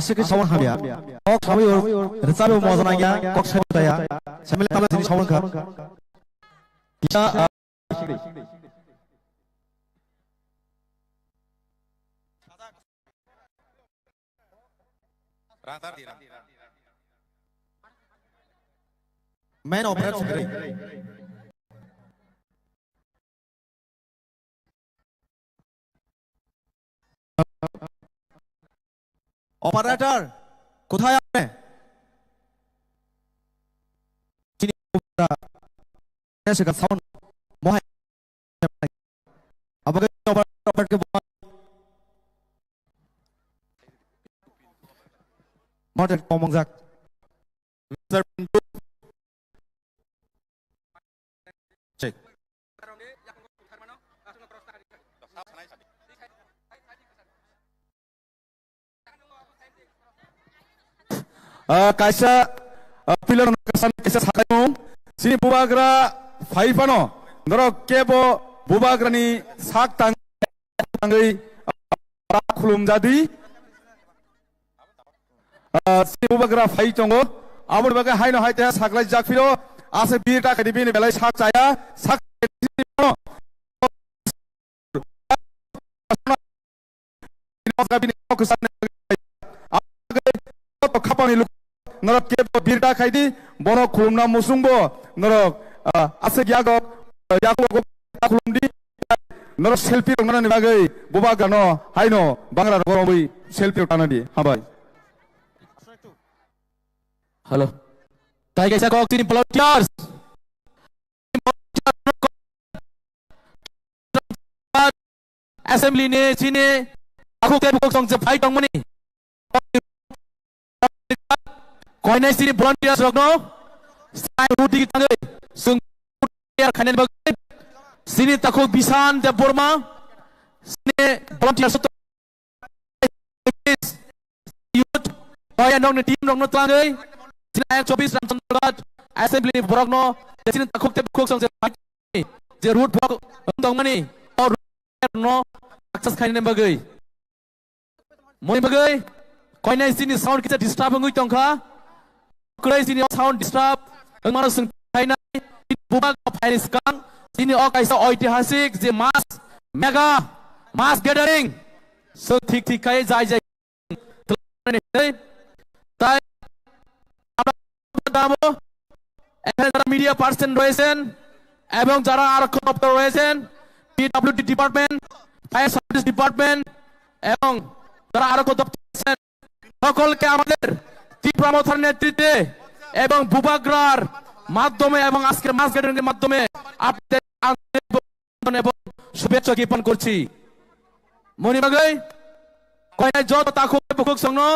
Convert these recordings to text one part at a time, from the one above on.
Asik sawan habia. Kok sabi resabe mo zana gya kok sabi daya. Sambil tamla sini sawan ka. Kita main operate segera. Operator, কোথায় আপনি? চিনি পুরা এসে গেছে sound মহাই আপনাকে অপারেটরকে model ngomong Zak. Mr. Pintu. Cek. Kaisa pilar kesan kaisa sakaimu sini bubagra faifano norok kebo bubagra ni sak tangai khulum jadi sini bubagra fai tongo amur baga haino haite saklai jakfiro ase birta kadibi ni belai sak saya sak kapang iluk norok kebo birta kaidi bono khulumna musungbo norok ase gyago yago khulumdi norok selfie rongna ni bagai boba gano haino bangla boroi selfie utana di habai halo tai kaisa kok tini volunteers assembly ne sini aku ke bukok song fight tong mani koinai sini volunteers rokno sai ruti tangai sung volunteer khanen bagai sini takok bisan de borma sini volunteers youth koya nong team rokno tangai sini ayat 24 ramchandrat assembly borokno sini takok te bukok song je root bok tong mani or no success khanen bagai moi bagai koinai sini sound kita disturb ngui tongkha Kurai sini sound disturb, engmano sing kainai bubak finance kang sini kaisa ऐतिहासिक जे mass mega mass gathering so ঠিক kai jai jai তাই আমরা এখানে যারা media person রয়েছেন এবং যারা আরক্ষণ দপ্তর রয়েছেন PWD department fire service department এবং যারা আরক্ষণ দপ্তর রয়েছেন সকলকে আমাদের তীব্রমথার নেতৃত্বে এবং বুবাগ্রার মাধ্যমে এবং আজকের মাস গার্ডেনিং এর মাধ্যমে আপনাদের এবং শুভেচ্ছা জ্ঞাপন করছি মনিবাগৈ কয়নাই যত তাখো বুকুক সংনো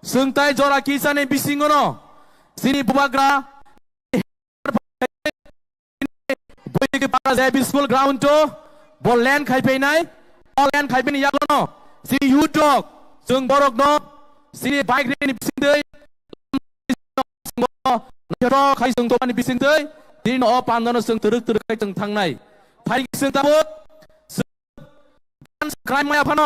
সুংতাই জরা কিসানে বিসিংনো সিনি বুবাগ্রা বইকে পারা যায় স্কুল গ্রাউন্ড তো বল ল্যান্ড খাইফেনাই অল ল্যান্ড খাইফেনি ইয়াগনো সিনি ইউটক जों बरकनो सिनि बाइक रेनि बिसिंदै नजरो खाय जों दमानि बिसिंदै दिन अ पानदनो जों तरक तरकाय जों थांनाय फाइ जों दाबो डान्स क्राइम माया फानो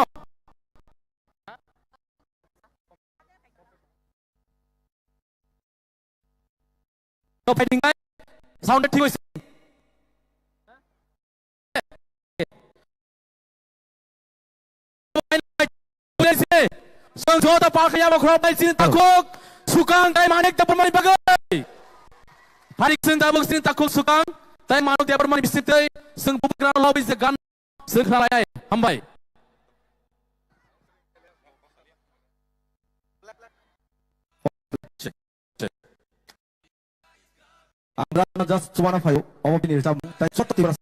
तो फाइटिंग गाय साउंड ठीक होइसे जों जदा पाखया बख्राबाय सिन ताखुक सुकां दाय मानिक दाबरमानि बागै फारिक जों दाबो सिन ताखुक सुकां दाय मानिक दाबरमानि बिसितै जों बुबग्रा लबि जे गान जों खालाय हामबाय আমরা জাস্ট চুমানা ফাইও অমকি নিরতাম তাই ছোট তিবরা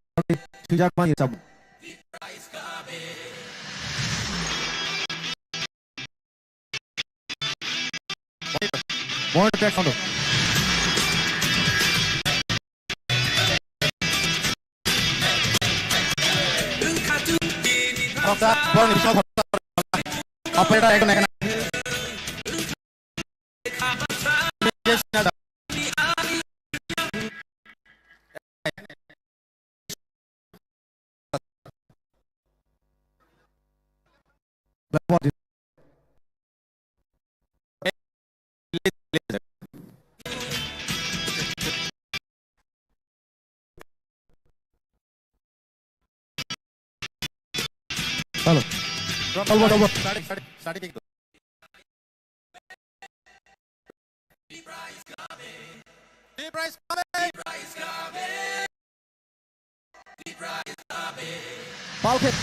সুজাক মানি নিরতাম More back on. Operator ekon ekon. Halo. Over. Starting itu. Foul kick.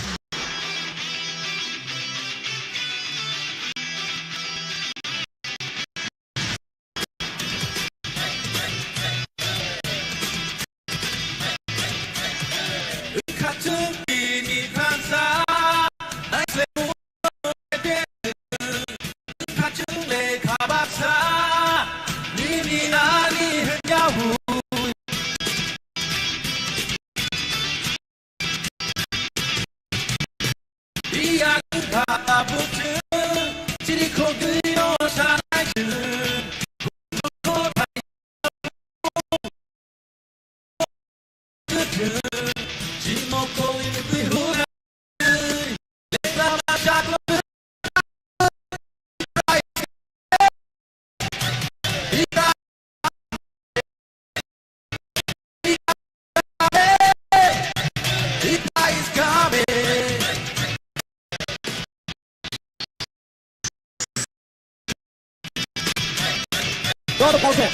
Go to pocket.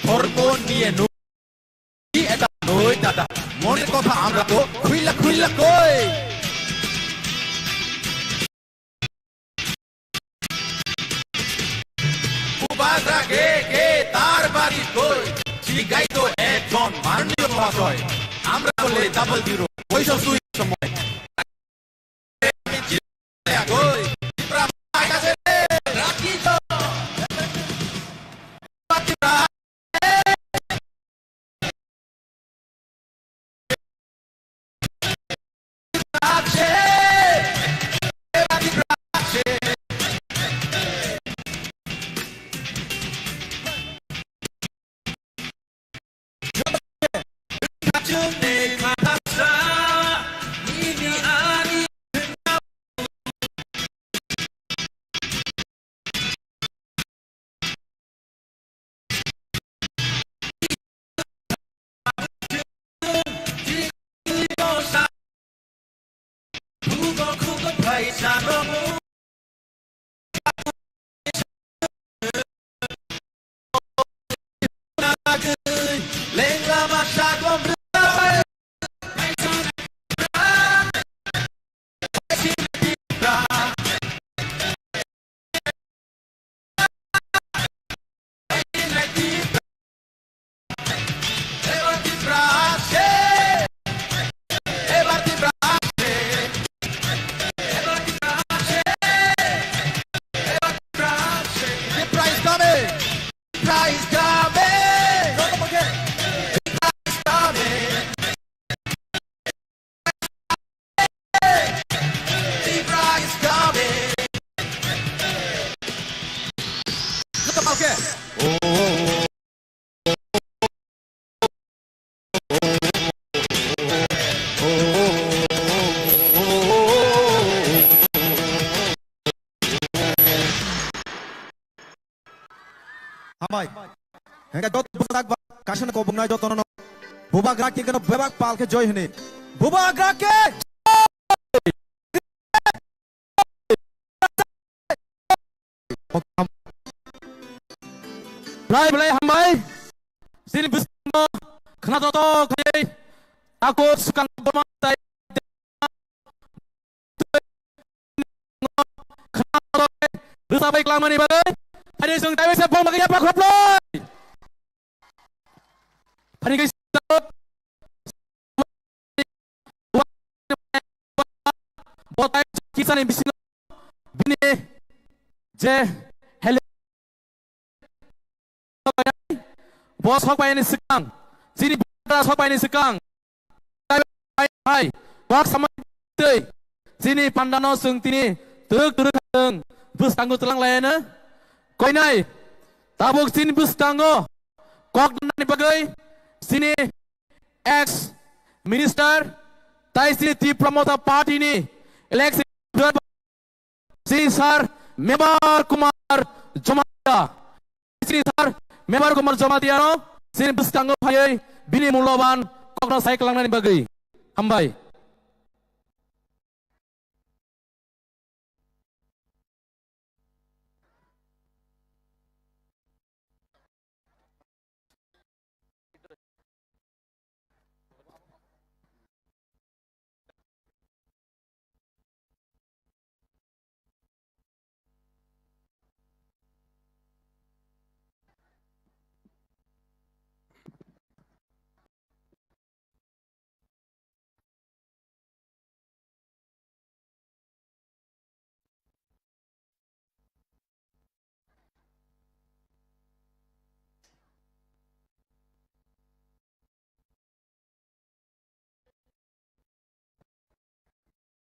Hormon niye no? Di eta noi tata. Mone kotha amra to khuila koi. Ubadra ke tar bari koi. Chigai to ekjon marniyo মহাশয় আমরা বলে double zero ওইসব তুই সময় Hamai, hingga jod budak kasan ko bungai jod tono buba grake kena bebak pal ke joy hini buba grake Mulai hamai sini bersama kena toto kali takut sukan bermata kena toto bersama iklan mani bagai hari sung tahu saya pun bagi apa klub loy hari guys botai kisah ni bising bini je hello bos hok bayani sekang sini bos hok bayani sekang hai wak sama tei sini pandano sung tini tuk bus tangguh telang lain koi nai tabuk sini bus tangguh kok nani bagai sini ex minister tai sini di promoter party ni eleksi Sini Sar Member Kumar Jomatia. Sini Sar Member Kumar Jomatia. Sini Buskanggo Payai Bini Mulawan Kokna Sai Kelangnan Bagi. Hambai.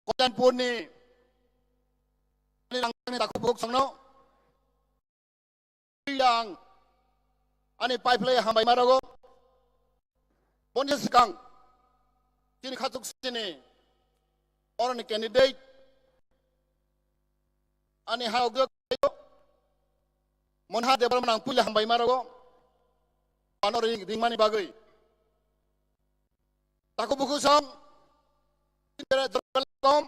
Kodan pun ni lang ni takut buk sangno yang ani pipeline hambai marago pon sekang sini khatuk sini orang candidate ani hau gak mon ha de menang pula hambai marago anor ring mani bagai takut buku sang kom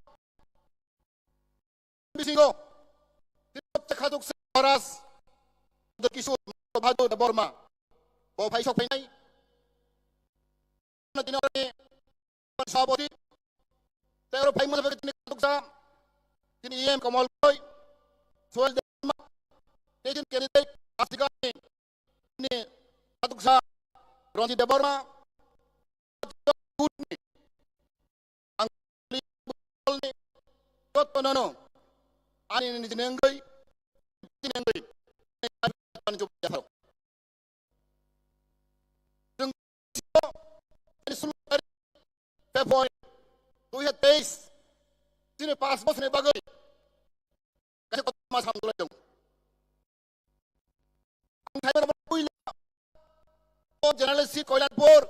bisingo tidak terkaduk sebaras untuk kisut baju da Burma bawa pai sok pai nai nanti nori saboti tero pai mo begitu kaduk sa kini em kamal koi soal da Burma tejin kene dei astika ni kaduk sa ronti da Burma no ani ni jenengai pan coba jafal jeng ini seluruh Februari 2023 sini pas bos ni bagai kasih kota mas hamdulillah jeng ang saya dapat puila oh jurnalis Koilatpur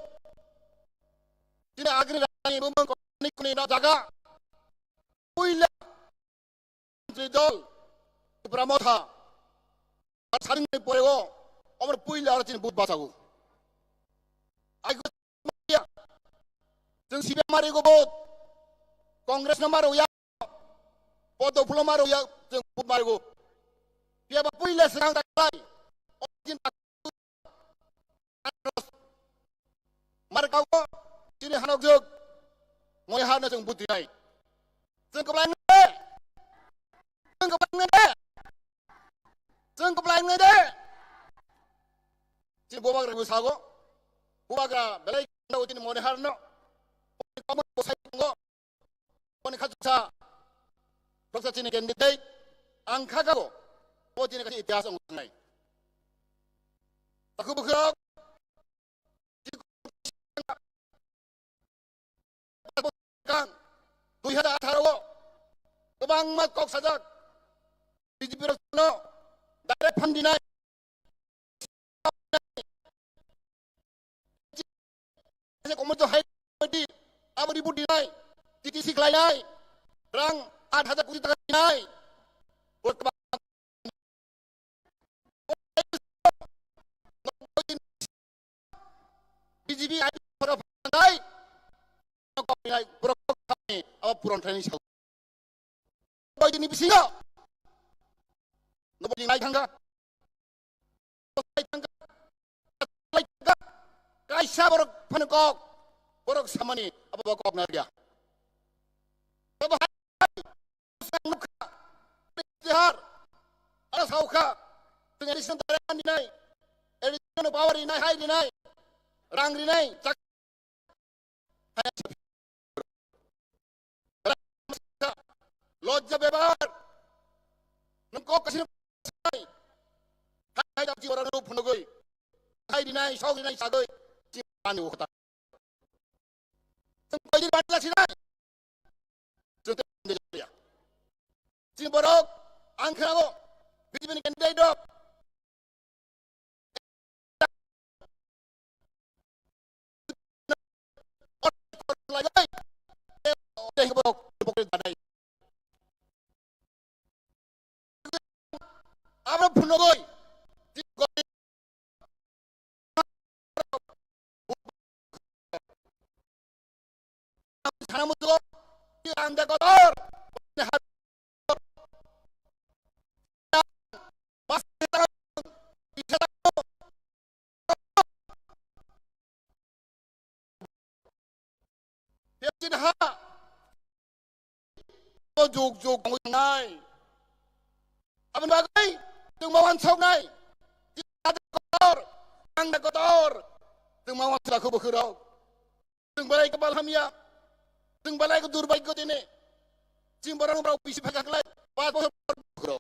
sini agri rani bumeng konik kuni nak jaga puila dol Pramotha saring ni porego omar puila artin but basagu aigo ya jeng sibe mari go bot kongres na maro ya poto pulo maro ya jeng but mari go pia ba puila serang takai ojin marka go sini hanok jog ngoy hana jeng buti nai jeng kebelang Jeng kebelang ngede. Jeng bobak regu sago. Bobak ra belai kanda utin mone harno. Kamu bosai ngo. Mone khatsa. Proksa cini candidate angka kago. O cini kasi itias ang ngai. Taku bukrok. Kan 2018 Kebang mat kok sajak. BJP Rasno direct fund dinai komodo hai di abu ribu dinai TTC kelai rang 8,000 koটি টাকা dinai BJP ai para pandai kok dinai buruk kami apa puron training sih boy ini bisingo Nopo naik tangga, kaisa borok panekok, borok samani apa bokok nadia. Bahaya, muka, tihar, ada sauka, dengan isan taran dinai, edition power dinai, hai dinai, rang dinai, cak, lojja bebar, nengkok kasih hai dak ji orang lu phunogoi hai dinai sau dinai sagoi ji pani ukta sampai di bandla sinai jote dia ji borok angkhago bijibini candidate dok lagi borok borok badai Hana musuh anda kotor. Tiếp trên hạ có dục dục của ngài abang bagai từng mau ăn xong này ada kotor anda kotor từng mau ăn selaku berkerau từng balai kepala hamia từng balai ke durbai ke ini sing barang berau bisi pakai kelai pas bos berkerau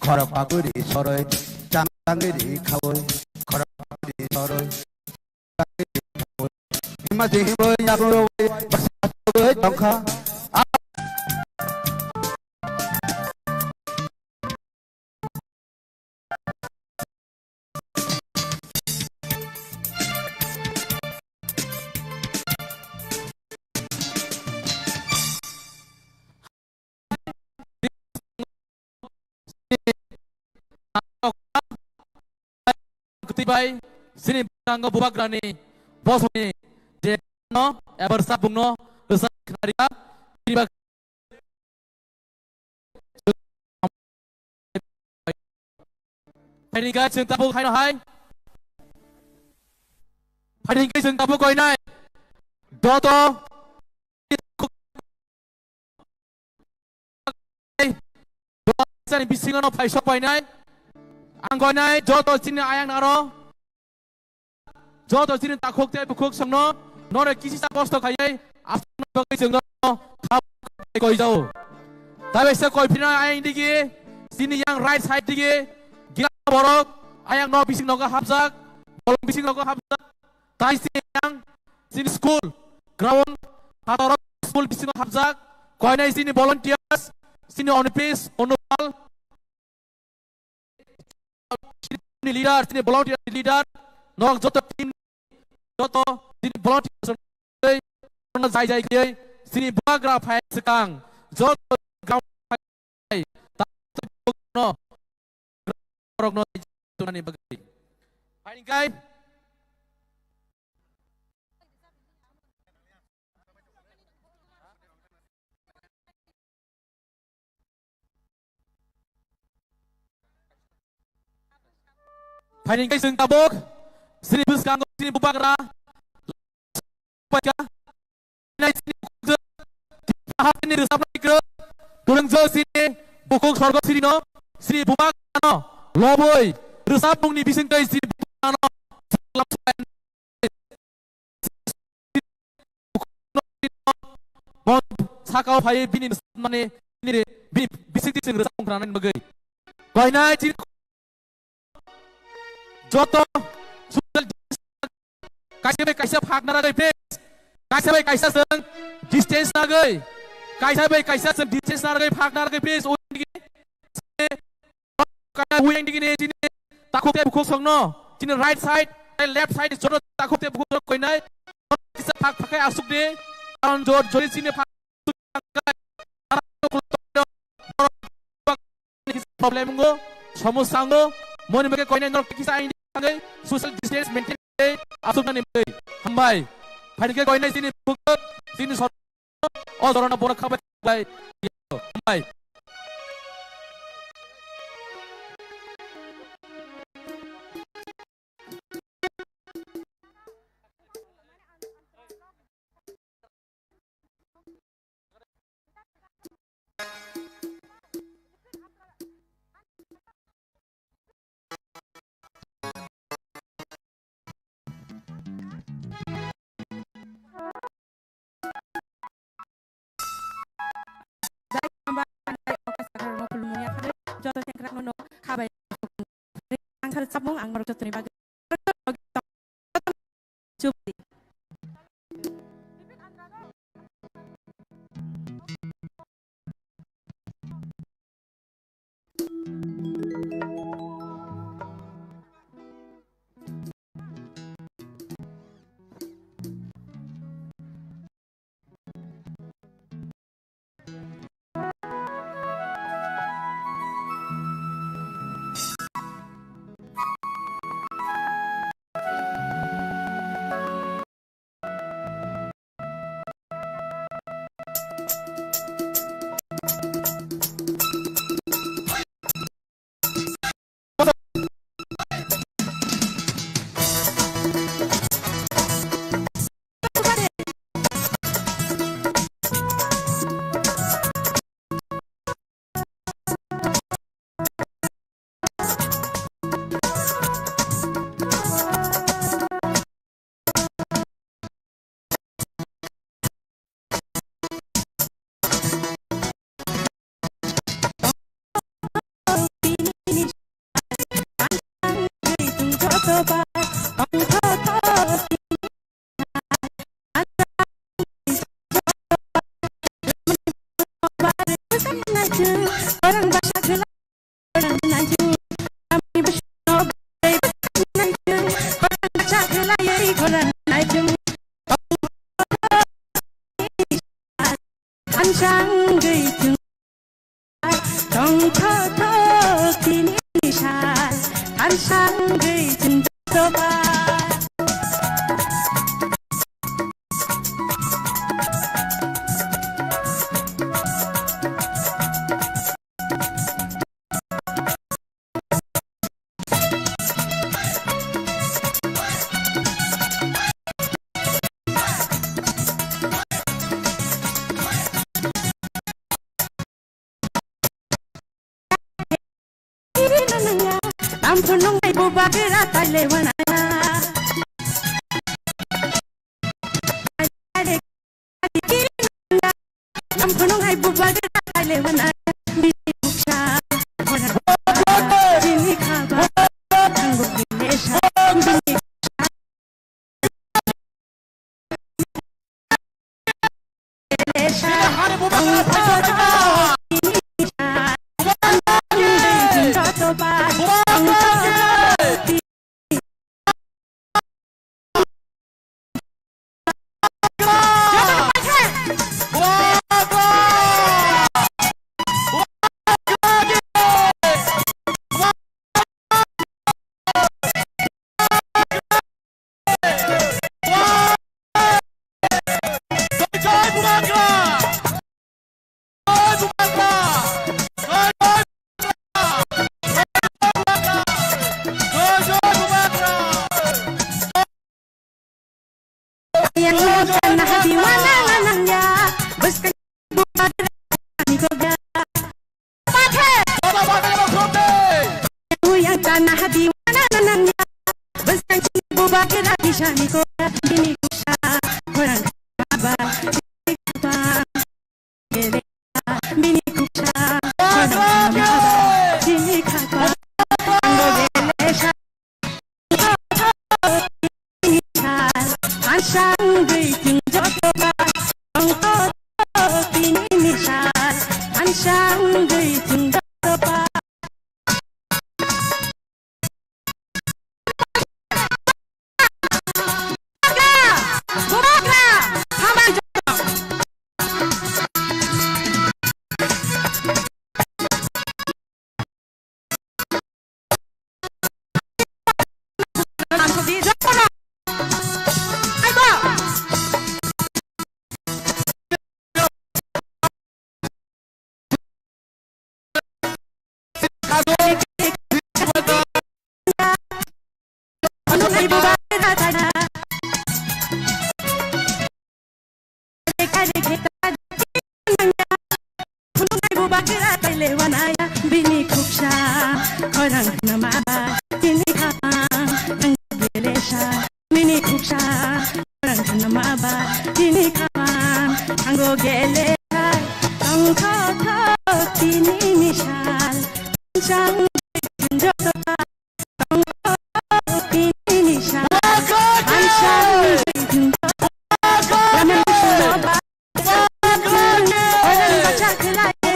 খরক পাগুড়ি সরয় চাঙ্গিরি খাওয় খরক পাগুড়ি সরয় হিমাজি হিময় আগুড় বাসা জংখা Ketibai sini bangga bubak rani bos ni je no ever sabung no besar kenaria tiba hai ni guys chúng ta buk hai no hai ni guys chúng ta buk koi nai do to sani bising no phai sok pai nai angkoi nai joto sini ayang naro joto sini takok te bukuk samno nore kisi sa kosto khayai afno bagai jengno thap koi jau tabe se koi phina ayang digi sini yang right side digi gila borok ayang no bising no ka hapjak bolong bising no ka hapjak tai sini yang sini school ground hatorok school bising no hapjak koi nai sini volunteers sini on pace onupal leader sini volunteer leader nok joto team joto sini volunteer na jai jai kiai sini bagra phai sekang joto ground phai ta no rok no tunani bagai hai kai hai kai sing tabok sini bus kang sini bubakra paja nai sini tahap ini resap nai ke turang jo sini bukuk sorgo sini no sini bubak no loboy resap bung ni bising kai sini bubak no mon sakau phai bini mane ni bising ti sing resap bung ranan bagai koi nai sini joto kaisa phak na gai please kaisa seng distance na gai kaisa seng distance na gai phak na gai please kaya huyang digi ne sini takuk te bukhok songno sini right side left side joto takuk te bukhok koi nai kisa phak phakai asuk de karon jori sini phak problem go সমস্যা go moni meke koi nai nok kisa aing gai social distance maintain asuk na nimbai hambai phaike koi nai sini bukhok sini sor o dorona bora khabai bai hambai sabung ang marot ni bagay cubi 상상의 등발 정터터 피니샷 한상의 등도발 Ampunong ay bubagir at palewan na Ampunong ay bubagir at palewan na Binibuk siya Dinig haba Hanggok gini siya Binibuk siya Ang todo Dinig siya Ang todo ba yang ikan na hadiwana nga nangya bus ka bubagir ni ko ga pate yang ikan na hadiwana nga nangya bus ka bubagir ni siya ni ko ga bini ko siya orang kaba bini ko siya orang kaba bini kaba ang gele siya Ansang ting joto ba ang toto pininisal Ansang ting joto ba Bumagra! Haman joto! Ang di joto na! Bini kuksha orang namaba bini kapang ang gelesha bini kuksha orang namaba bini kapang ang gelesha ang toto bini misal sang joto pa ang toto bini misal ang sang joto laman sulo ba orang baca kelai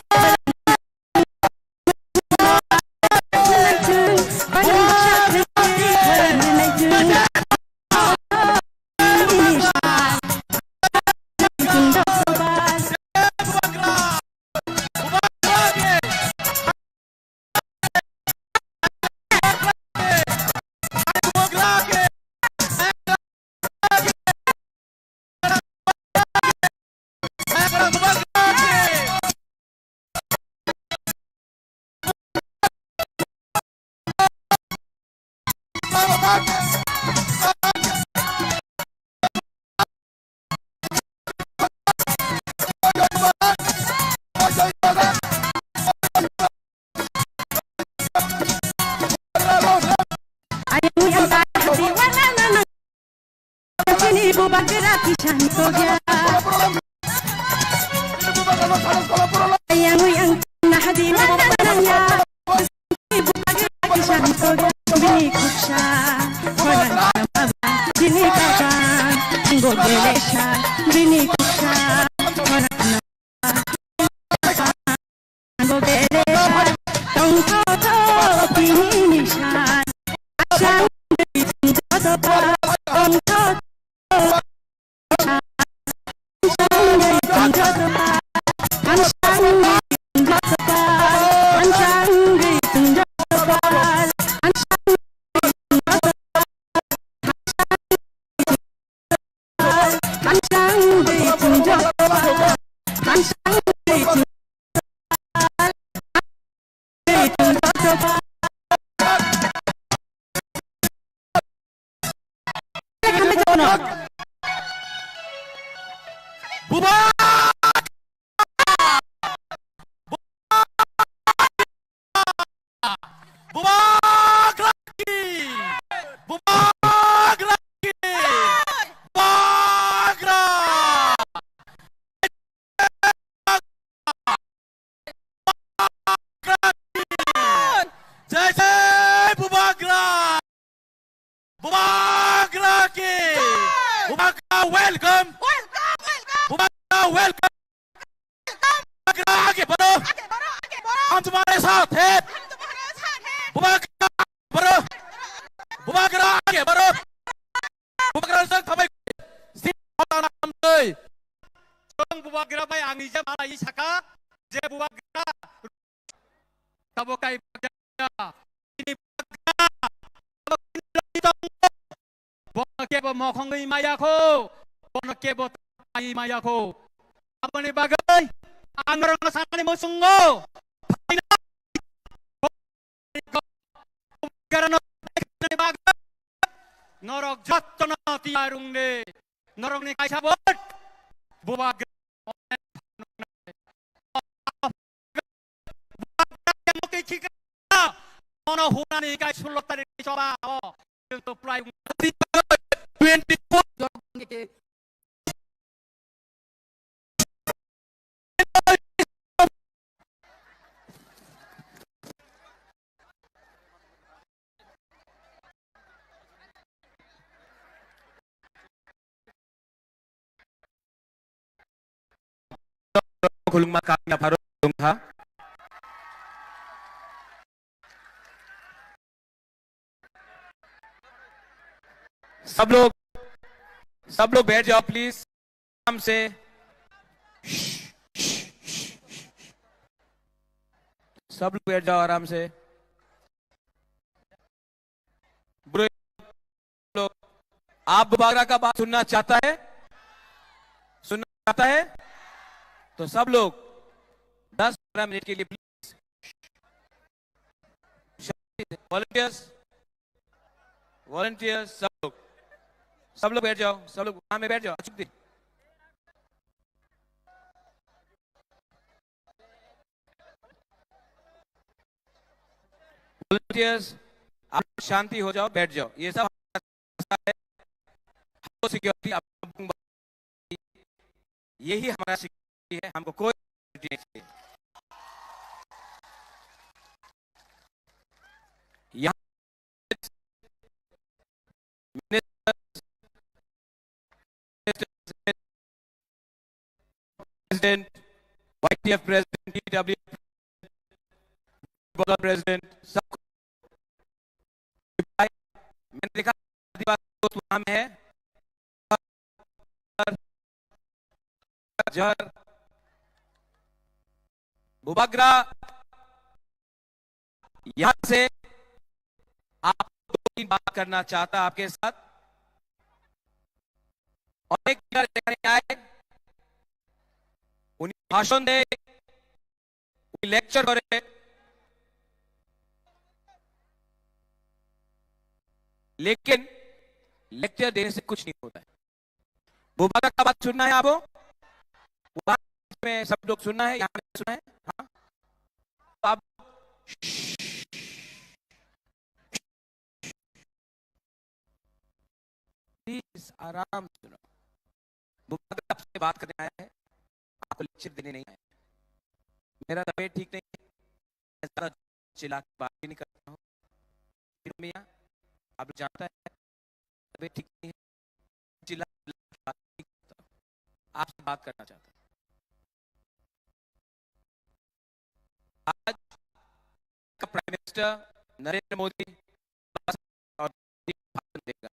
Bubagir at isang ko gya Yang nahadiwan na niya Bubagir at isang ko gya Binikot siya Walang namaba Binikabang Ang gogele siya Binikot siya Walang namaba Ang gogele siya Tong toto Pinini siya Asyang Biting toto pa Tong toto Ang no. Bubar! Bubar lagi! Bubar lagi! Bubagra! Jai Jai Bubagra! Bubagra lagi! Bubagra welcome! Bubagra welcome! Bubagra आगे बढ़ो! हम तुम्हारे साथ हैं! बुबाग्रा बढ़ो! बुबाग्रा आगे बढ़ो! बुबाग्रा जों थाबाय नामदै जों बुबाग्रा बाय आंनि जे मालाय साखा जे बुबाग्रा ताबकाय ini bonokebo mokhongै मायाखौ bonokebo tai मायाखौ आपनि बागै आंरंग साननि मोसुंगो karena bagai norok jatna tiarungne norok ni kaisa bot bubag yang mungkin kita ono hunani kai sulot tadi coba untuk play 24 खुलुम माकामया भारत था सब लोग बैठ जाओ प्लीज आराम से सब लोग बैठ जाओ आराम से बुरे लोग आप बुबाग्रा का बात सुनना चाहता है तो सब लोग 10-15 मिनट के लिए प्लीज वॉलंटियर्स सब लोग बैठ जाओ सब लोग वहां में बैठ जाओ चुप वॉलंटियर्स आप शांति हो जाओ बैठ जाओ ये सब सिक्योरिटी यही हमारा सिक्योरिटी है हमको कोई नहीं चाहिए यहाँ president YTF president TW president सब मैंने देखा आदिवासी दोस्त वहां में है जहर बुबाग्रा यहां से आप 2-3 बात करना चाहता आपके साथ अनेक आए उन्हें भाषण दे उन्हें लेक्चर करे लेकिन लेक्चर देने से कुछ नहीं होता है बुबाग्रा का बात सुनना है आपको में सब लोग सुनना है यहाँ सुना है हाँ तो आप प्लीज आराम से सुनो बुबाग्रा आपसे बात करने आया है आपको लेक्चर देने नहीं आया मेरा तबीयत ठीक नहीं है मैं ज़्यादा चिल्ला के बात भी नहीं करता हूँ मियाँ आप लोग जानता है तबीयत ठीक नहीं है चिल्ला बात नहीं करता आपसे बात करना चाहता हूँ आज का प्राइम मिनिस्टर नरेंद्र मोदी और देगा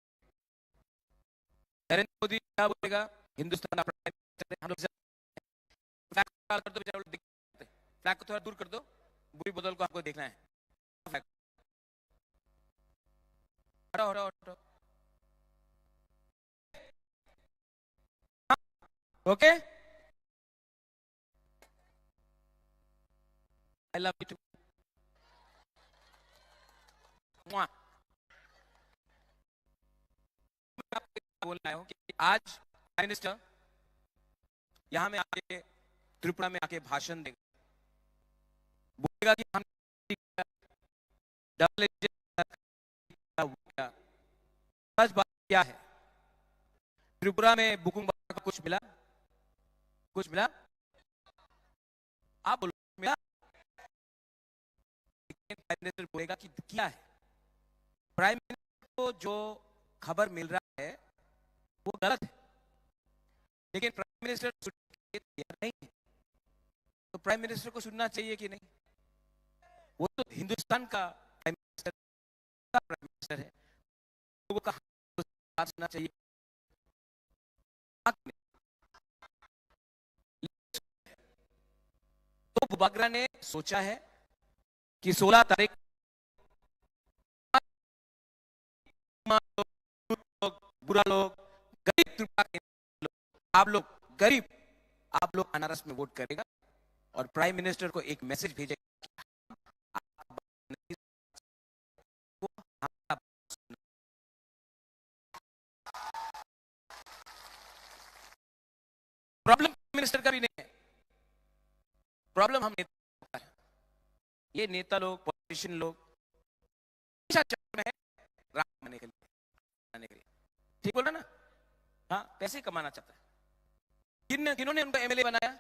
नरेंद्र मोदी क्या बोलेगा हिंदुस्तान का प्राइम मिनिस्टर हम लोग फ्लैग कर दो बेचारे फ्लैग को थोड़ा दूर कर दो बुरी बोतल को आपको देखना है हटो okay I love you too. Mwah. बोलना है कि आज प्राइम मिनिस्टर यहां में आके त्रिपुरा में आके भाषण देगा, बोलेगा कि हम डबल सच बात क्या है? त्रिपुरा में बुकुंग का कुछ मिला? कुछ मिला? आप बोलो मिला? प्राइम मिनिस्टर बोलेगा कि क्या है? प्राइम मिनिस्टर को जो खबर मिल रहा है वो गलत है, लेकिन प्राइम मिनिस्टर नहीं है, तो प्राइम मिनिस्टर को सुनना चाहिए कि नहीं? वो तो हिंदुस्तान का प्राइम मिनिस्टर है, लोगों का बात सुनना चाहिए। तो बुबागरा ने सोचा है कि 16 तारीख बुरा लोग, गरीब त्रिपुरा के लोग, आप लोग गरीब, आप लोग अनारस में वोट करेगा और प्राइम मिनिस्टर को एक मैसेज भेजेगा। प्रॉब्लम मिनिस्टर का भी नहीं है, प्रॉब्लम हम नेता का है। ये नेता लोग, पॉलिटिशियन लोग चक्कर में है राम बनने के लिए, ठीक बोल रहा ना? हाँ, पैसे कमाना चाहता है। किन्होंने उनको एमएलए बनाया?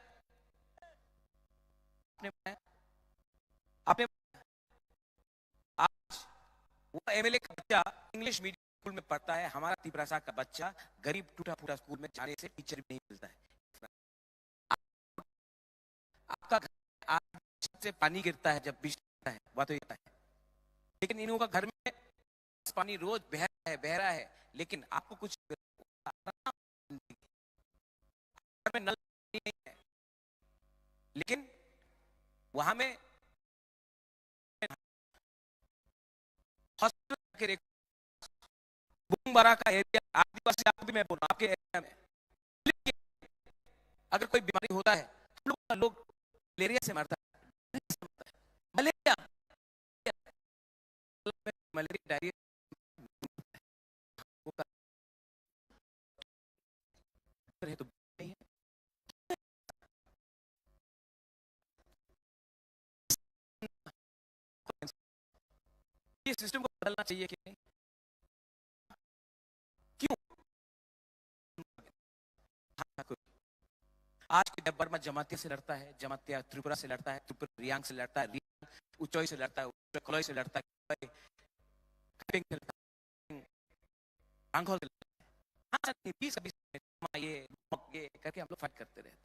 आपने आज वो एमएलए का बच्चा इंग्लिश मीडियम स्कूल में पढ़ता है, हमारा त्रिपुरा का बच्चा गरीब टूटा फूटा स्कूल में जाने से टीचर भी नहीं मिलता है। आपका घर छत से पानी गिरता है जब बिजली गिरता है, वह तो ये है, लेकिन इन लोगों का घर में पानी रोज बह रहा है, लेकिन आपको कुछ घर में नल नहीं है, लेकिन वहां में हॉस्पिटल बुंगबारा का एरिया, आदिवासी, आपको भी मैं बोल रहा हूं, आपके एरिया में अगर कोई बीमारी होता है, लोग मलेरिया से मरता है, मलेरिया डायरिया तो नहीं है। ये सिस्टम को बदलना चाहिए कि नहीं? क्यों? आज की वर्मा जमातिया से लड़ता है, जमातिया त्रिपुरा से लड़ता है, त्रिपुरा रियांग से लड़ता है, रियांग उच्चोई से लड़ता है, कोलोई से लड़ता है, आंखों से लड़ता है। हाँ, 20 ये करके हम लोग फाइट करते रहते हैं।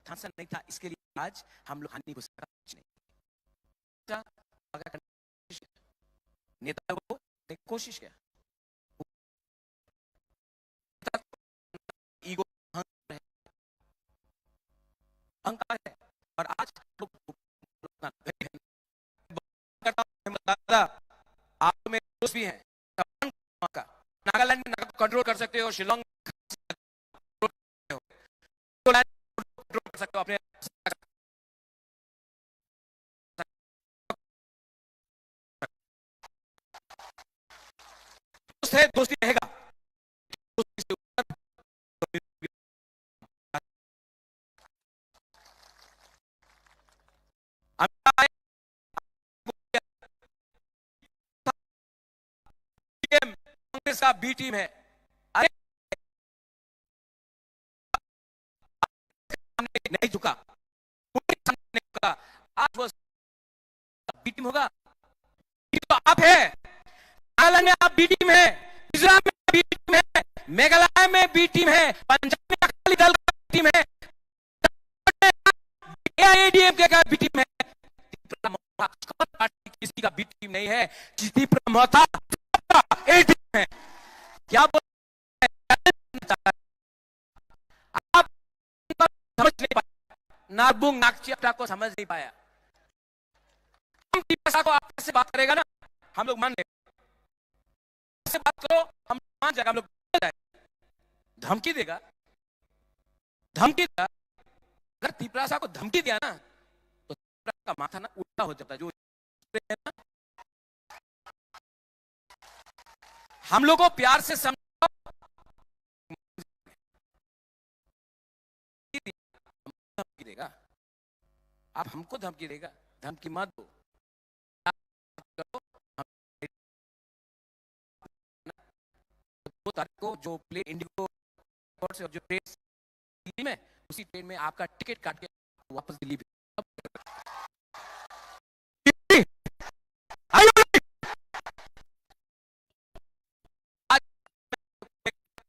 हांसा नहीं था, इसके लिए आज हम लोग हानि को कुछ नहीं। नेता को कोशिश किया, ईगो अहंकार है, और आज लोग आप मेरे दोस्त भी हैं, नागालैंड में कंट्रोल कर सकते हो, शिलोंग कंट्रोल कर सकते हो अपने, दोस्त है, दोस्ती रहेगा। कांग्रेस का बी टीम है, अरे नहीं झुका, नहीं झुका, आज वो बी टीम होगा, तो आप है, नागालैंड में आप बी टीम है, मिजोरम में बी टीम है, मेघालय में बी टीम है, पंजाब में अकाली दल का बी टीम है, एआईएडीएमके का बी टीम है, किसी का बी टीम नहीं है, त्रिपुरा मोहता ए टीम है। क्या बोल आप समझ नहीं पाया, नागबुंग नागचियाप्टा को समझ नहीं पाया। हम त्रिपुरा को आप से बात करेगा ना, हम लोग मान लेंगे, से बात करो हम मान जाएगा, हम लोग धमकी देगा, अगर त्रिपुरा को धमकी दिया ना, तो त्रिपुरा का माथा ना उल्टा हो जाता है, जो हम लोग को प्यार से समझाओ, धमकी देगा, आप हमको धमकी देगा, धमकी मत दो। 2 तारीख को जो प्लेन इंडिगो से जो ट्रेन दिल्ली में, उसी ट्रेन में आपका टिकट काट के वापस दिल्ली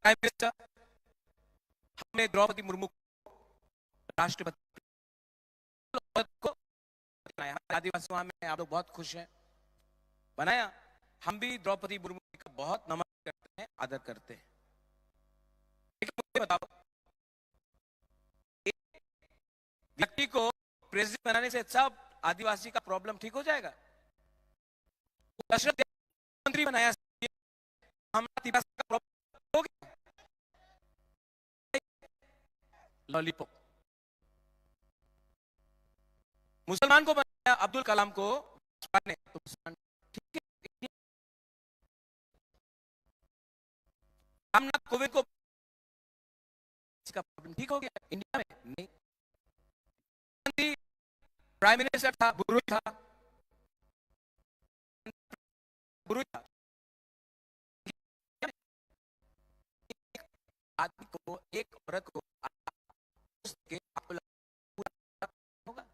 प्राइम मिनिस्टर हमने द्रौपदी मुर्मू राष्ट्रपति को बनाया। आदिवासी में आप लोग बहुत खुश हैं, बनाया। हम भी द्रौपदी मुर्मू का बहुत नमन करते हैं, आदर करते हैं। लेकिन मुझे बताओ, एक व्यक्ति को प्रेसिडेंट बनाने से सब आदिवासी का प्रॉब्लम ठीक हो जाएगा? दशरथ मंत्री बनाया, हमारा आदिवासी का प्रॉब्लम हो गया? लॉलीपॉप। मुसलमान को बनाया, अब्दुल कलाम को ने, तो मुसलमान ठीक है। रामनाथ कोविंद को इसका प्रॉब्लम ठीक हो गया इंडिया में? नहीं। प्राइम मिनिस्टर था, बुरुई था, आदमी को, एक औरत को होगा।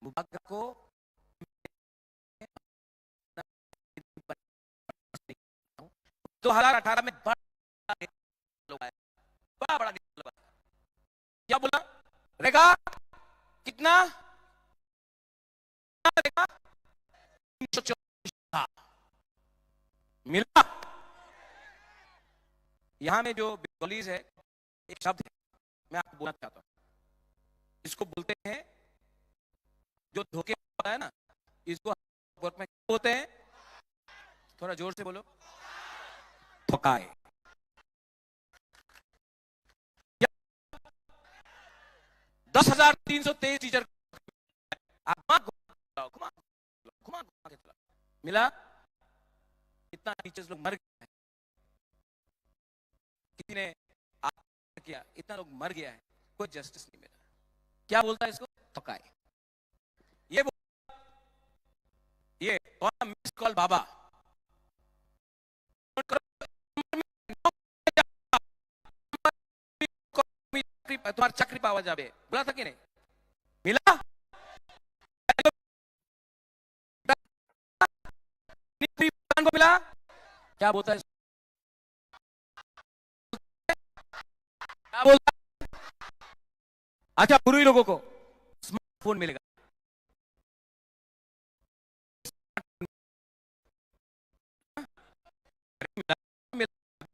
मुबारक को 2018 में बड़ा क्या बोला रहेगा? कितना रहेगा? 344 मिला। यहां में जो बंगालीज है, एक शब्द है मैं आपको बोलना चाहता हूं, इसको बोलते हैं, जो धोखे होता है ना, इसको वर्क में बोलते हैं, थोड़ा जोर से बोलो, ठोकाए। 10,323 टीचर घुमा के चला मिला। इतना टीचर्स लोग मर गए, किसी ने किया, इतना लोग मर गया है, कोई जस्टिस नहीं मिला। क्या बोलता है इसको? ठोकाए। ये मिस कॉल बाबा, तुम्हारा चक्री पावा जाबे, बोला था कि नहीं? मिला? को मिला? क्या बोलता है? क्या बोलता है? अच्छा, बुरी लोगों को स्मार्टफोन मिलेगा,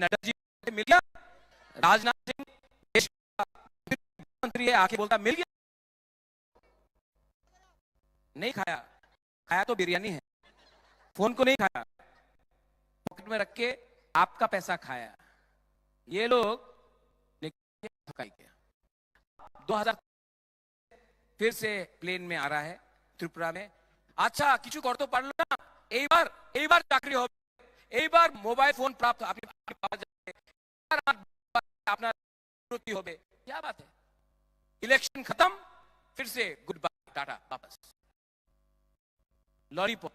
नड्डा जी मिल गया, राजनाथ सिंह देश का मंत्री है, आके बोलता मिल गया। नहीं खाया, खाया तो बिरयानी है, फोन को नहीं खाया, पॉकेट में रख के आपका पैसा खाया। ये लोग ठकाई किया। 2000 फिर से प्लेन में आ रहा है त्रिपुरा में। अच्छा, किसी को तो पढ़ लो ना, एक बार चाकरी हो, एक बार मोबाइल फोन प्राप्त अपना हो, क्या बात है? इलेक्शन खत्म, फिर से गुड बाय, टाटा, वापस लॉलीपॉप।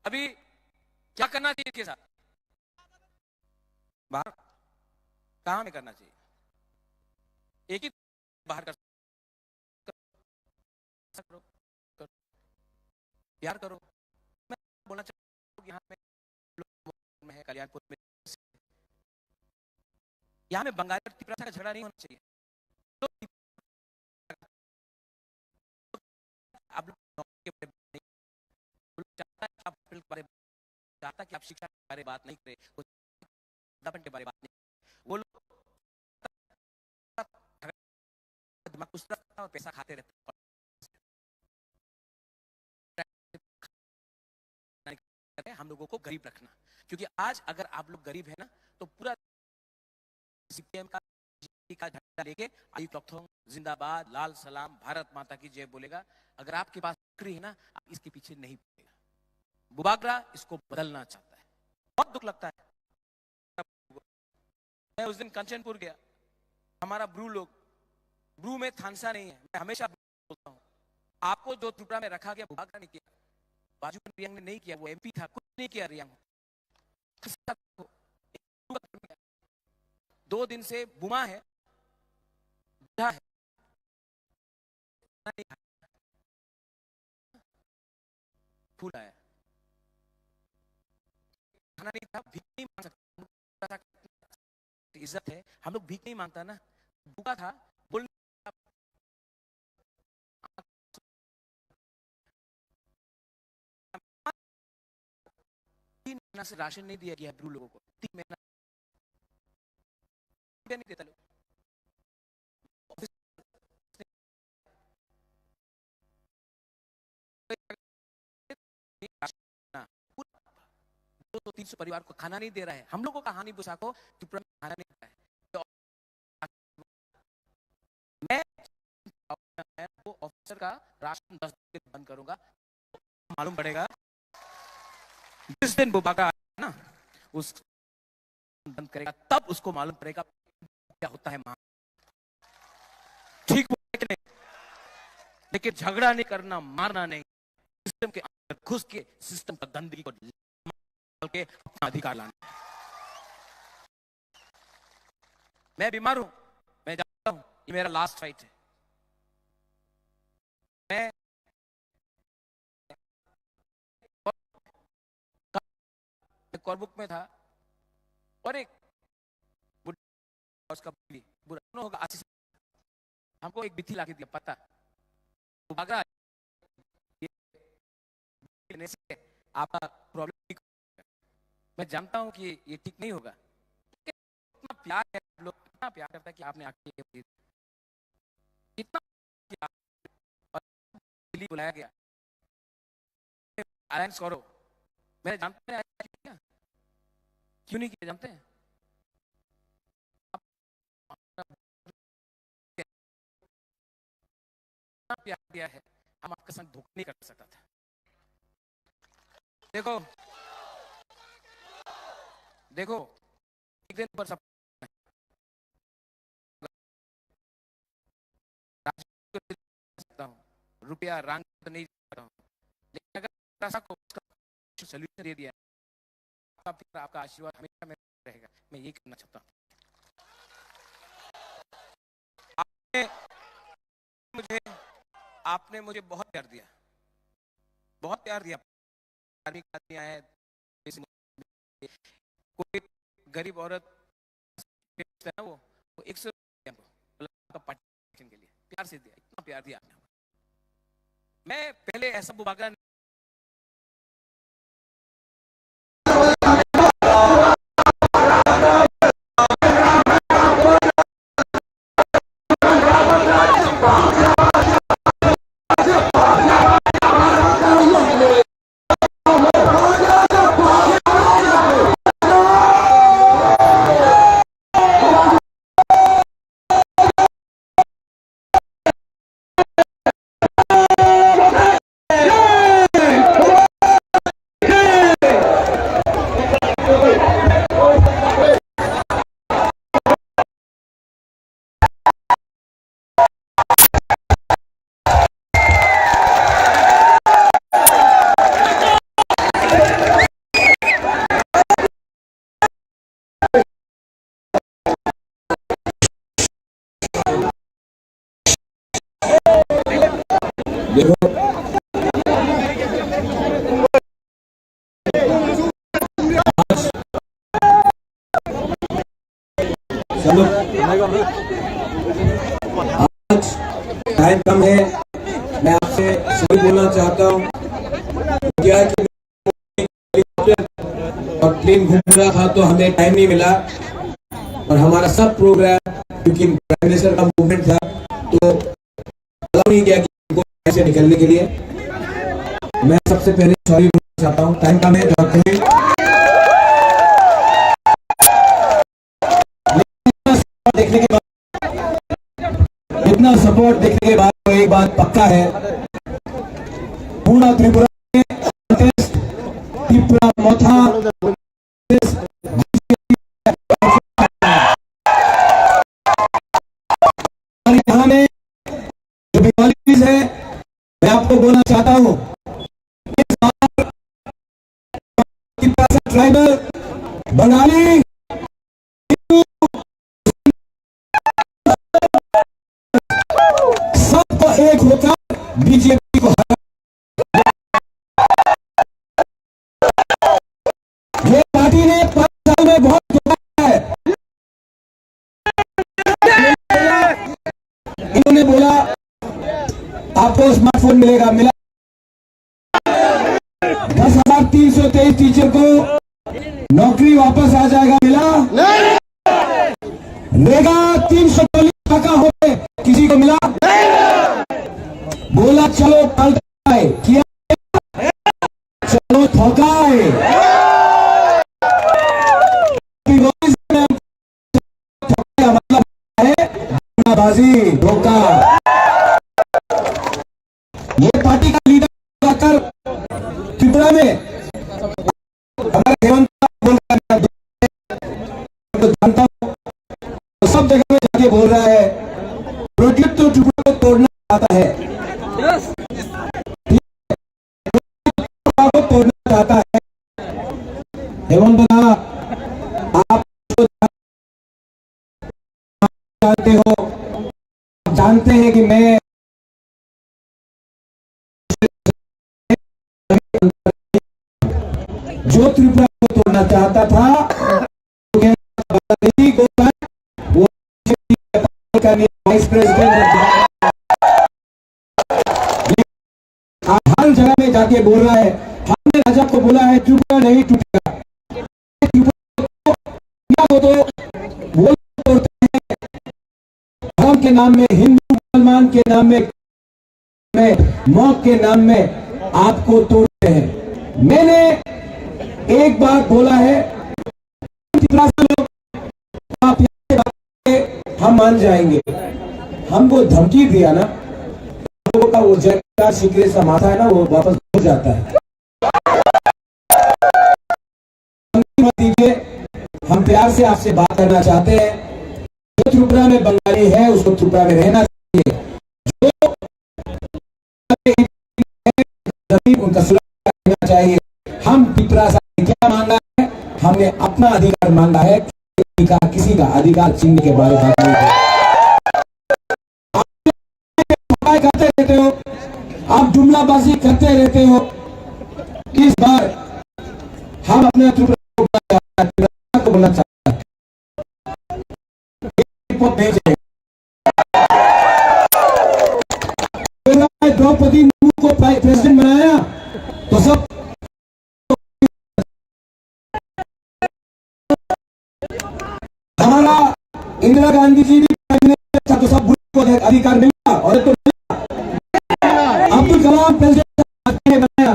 अभी क्या करना चाहिए इसके साथ? बाहर कहां में करना चाहिए? एक ही बाहर कर करो, प्यार करो। मैं बोलना चाहता हूं, यहाँ में है कल्याणपुर में, यहाँ में बंगाली और त्रिपुरा का झगड़ा नहीं होना चाहिए। तो आप लोग चाहता कि आप शिक्षा के बारे में बात नहीं करें, के बारे में बात नहीं, वो लोग दिमाग उस तरफ और पैसा खाते रहते हैं। हम लोगों को गरीब रखना, क्योंकि आज अगर आप लोग गरीब है ना, तो पूरा सीपीएम का झंडा लेके आई क्लॉकथोंग जिंदाबाद, लाल सलाम, भारत माता की जय बोलेगा। अगर आपके पास है ना, आप इसके पीछे नहीं पड़ेगा। बुबागरा इसको बदलना चाहता है, बहुत दुख लगता है। मैं उस दिन कंचनपुर गया, हमारा ब्रू में थानसा नहीं है। मैं हमेशा बोलता हूँ, आपको जो त्रिपुरा में रखा गया बुबागरा ने किया, बाजू रियांग ने नहीं किया। वो एमपी था, कुछ नहीं किया रियांग। 2 दिन से बुमा है, फूल आया, खाना नहीं था, भीख नहीं मांग सकता। इज्जत है, हम लोग भीख नहीं मांगता ना। भूखा था, बोल 3 महीना से राशन नहीं दिया गया ब्रू लोगों को। 3 महीना नहीं देता लोग। तो 300 परिवार को खाना नहीं दे रहा है। हम लोगों का हानि बुसा को त्रिपुरा में खाना नहीं दे रहा है। तो मैं वो ऑफिसर का राशन 10 दिन बंद करूंगा, मालूम पड़ेगा जिस दिन बुबागरा ना उस बंद करेगा, तब उसको मालूम पड़ेगा क्या होता है मां। ठीक बोले कि नहीं? लेकिन झगड़ा नहीं करना, मारना नहीं, सिस्टम के अंदर घुस के सिस्टम का गंदगी को के अपना अधिकार लाना। मैं बीमार हूं, मैं जानता हूं, ये मेरा लास्ट फाइट है। मैं कॉर्बुक में था और एक उसका बुरा होगा, आशीष हमको एक बिथी लाके दिया, पता बुबागरा आपका प्रॉब्लम। मैं जानता हूं कि ये ठीक नहीं होगा। इतना प्यार है, लोग इतना प्यार करता है कि आपने आके इतना दिल्ली बुलाया गया, अलायंस करो। मैंने जानते हैं क्या, क्यों नहीं किया जानते हैं? प्यार दिया है, हम आपके संग धोखा नहीं कर सकता था। देखो एक दिन पर सब सकता हूँ, रुपया रंग तो नहीं सकता हूँ, लेकिन अगर को उसका सॉल्यूशन दे दिया, आपका आशीर्वाद हमेशा में रहेगा। मैं यही करना चाहता हूँ। आपने मुझे बहुत प्यार दिया, बहुत प्यार दिया। आदमी आए, कोई गरीब औरत है ना, वो 100 के लिए प्यार से दिया, इतना प्यार दिया आपने। मैं पहले ऐसा बुबागरा आज टाइम कम है, मैं आपसे सही बोलना चाहता हूँ। क्या है कि और प्लेन घूम रहा था तो हमें टाइम नहीं मिला, और हमारा सब प्रोग्राम क्योंकि प्राइम मिनिस्टर का मूवमेंट था तो अलाउ नहीं किया कि ऐसे निकलने के लिए। मैं सबसे पहले सॉरी बोलना चाहता हूँ, टाइम कम है। होता है पूरा त्रिपुरा में त्रिपुरा मोथा और यहाँ में जो बंगालीज है मैं आपको बोलना चाहता हूँ इस बार ट्राइबल बंगाली सबको एक होकर बीजेपी को ये पार्टी ने 5 साल में बहुत धोखा है। इन्होंने बोला आपको स्मार्टफोन मिलेगा, मिला 10,323 टीचर को नौकरी वापस आ जाएगा, मिला रेगा 340 टका हो गए, किसी को मिला बोला चलो पलटाए, किया चलो ठोकाए मतलब है बाजी धोखा। ये पार्टी का लीडर आकर त्रिपुरा में हमारे हेमंत बोल रहा है, जानता हूं तो सब जगह में जाके बोल रहा है प्रोजेक्ट तो त्रिपुरा को तोड़ना चाहता है, को तोड़ना चाहता है। हेमंत आप जानते हो, जानते हैं कि मैं जो त्रिपुरा को तोड़ना चाहता था वो वाइस प्रेसिडेंट हर जगह में जाके बोल रहा है, हमने राजा को बोला है त्रिपुरा नहीं टूटेगा, त्रिपुरा को तो वो तोड़ते हैं धर्म के नाम में, हिंदू मुसलमान के नाम में, मौत के नाम में आपको तोड़ते हैं। मैंने एक बात बोला है आप हम मान जाएंगे, हमको धमकी दिया ना लोगों का वो जगह सिगरेट सा माथा है ना वो वापस हो जाता है। मत दीजिए, हम प्यार से आपसे बात करना चाहते हैं। जो त्रिपुरा में बंगाली है उसको त्रिपुरा में रहना चाहिए, जो उनका सुरक्षा करना चाहिए। हम त्रिपुरा से क्या मांगा है, हमने अपना अधिकार मांगा है, किसी का अधिकार छीनने के बारे में बात नहीं है। आप करते रहते हो, आप जुमलाबाजी करते रहते हो। इस बार हम अपने त्रिपुरा को बोलना चाहते हैं, द्रौपदी मुर्मू को प्रेसिडेंट बनाया तो सब हमारा इंदिरा गांधी जी भी प्राइम मिनिस्टर था तो सब को अधिकार मिला और तो अब्दुल कलाम प्रेसिडेंट बनाया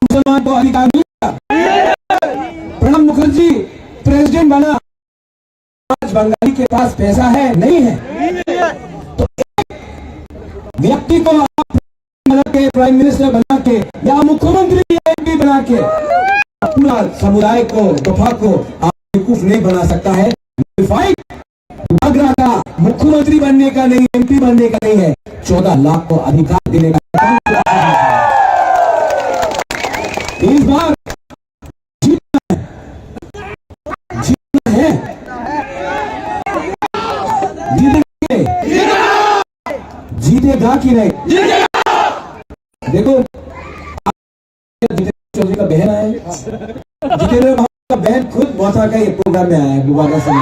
मुसलमान को अधिकार मिला, प्रणब मुखर्जी प्रेसिडेंट बना, आज बंगाली के पास पैसा है नहीं है तो व्यक्ति को आप बना के प्राइम मिनिस्टर बना के या मुख्यमंत्री एमपी बना के पूरा समुदाय को दफा को आप बेवकूफ नहीं बना सकता है। का मुख्यमंत्री बनने का नहीं, एमपी बनने का नहीं है, 14 लाख को अधिकार देने का। इस बार जीतना है, जीतेगा कि नहीं? देखो चौधरी का बहन है, जितेंद्र का बहन खुद मौसा का ये प्रोग्राम में आया युवा का समय।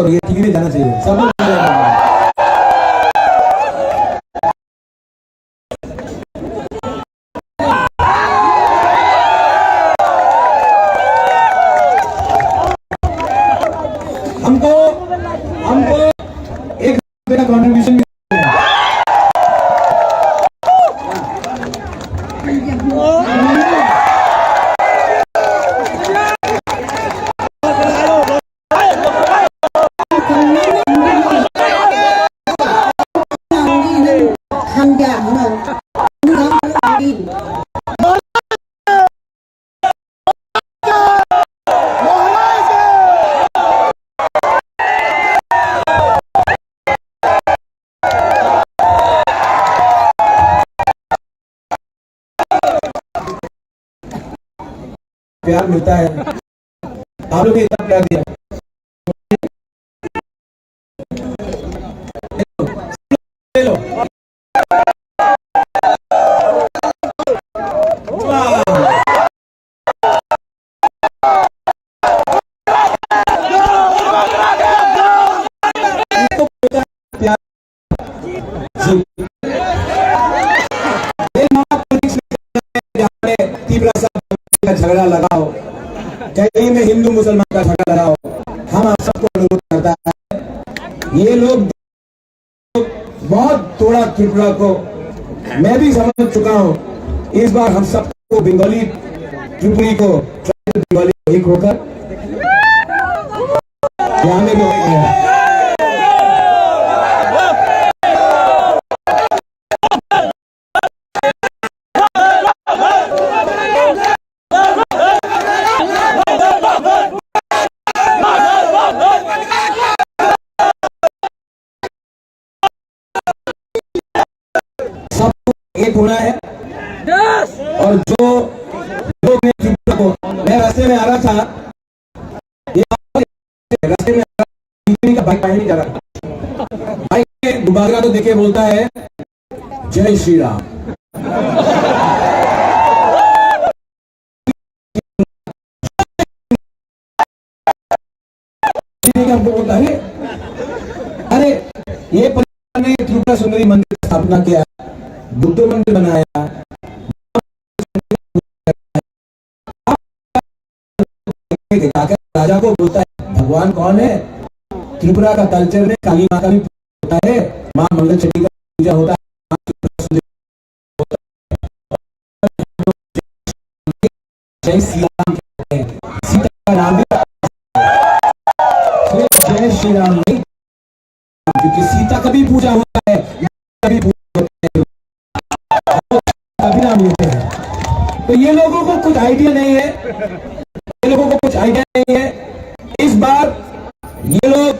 करो, ये टीवी में जाना चाहिए सब लोग। हमको एक रुपये का कॉन्ट्रीब्यूशन प्यार मिलता है। आप लोग ने इतना प्यार दिया, ले लो। झगड़ा लगाओ, कहीं में हिंदू मुसलमान का झगड़ा लगाओ, हम आप सबको अनुरोध करता है। ये लोग बहुत तोड़ा त्रिपुरा को, मैं भी समझ चुका हूँ। इस बार हम सबको बंगाली त्रिपुरी को बंगाली एक होकर यहाँ में भी एक होना है। और जो लोग ने त्रिपुरा को, मैं रास्ते में आ रहा था, रास्ते में का बाइक नहीं जा रहा, बाइक में दुबारा तो देखे बोलता है जय श्री राम। बोलता है अरे ये परिवार ने त्रिपुरा सुंदरी मंदिर की स्थापना किया, बुद्ध मंदिर बनाया, राजा को बोलता है भगवान कौन है। त्रिपुरा का कल्चर में काली माँ का भी होता है, माँ मंगल चंडी का पूजा होता है, जय श्री राम कहते हैं, सीता का नाम भी जय श्री राम नहीं, क्योंकि सीता का भी पूजा होता है, कभी पूजा होता है, कभी नाम लेते हैं। तो ये लोगों को कुछ आइडिया नहीं है, ये लोगों को कुछ आइडिया नहीं है। इस बार ये लोग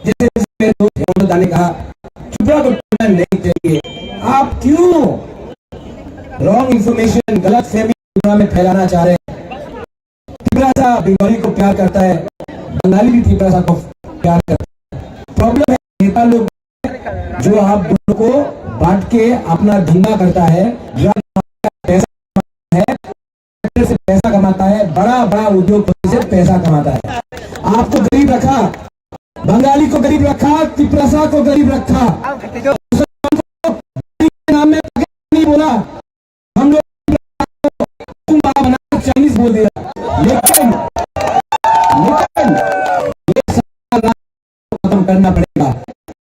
जैसे मेरे दोस्त हेमंत ने कहा त्रिपुरा को टूटना नहीं चाहिए। आप क्यों रॉन्ग इंफॉर्मेशन, गलत फहमी त्रिपुरा में फैलाना चाह रहे हैं। त्रिपुरा सा बंगाली को प्यार करता है, बंगाली भी त्रिपुरा सा को प्यार करता है। प्रॉब्लम है नेता लोग जो आप दोनों को बांट के अपना धंधा करता है, पैसा से पैसा कमाता है, बड़ा बड़ा उद्योगपति से पैसा कमाता है। आपको गरीब रखा, बंगाली को गरीब रखा, त्रिपुरा को गरीब रखा, नाम में नहीं बोला, हम लोग बना चाइनीज बोल दिया, लेकिन ये खत्म करना पड़ेगा।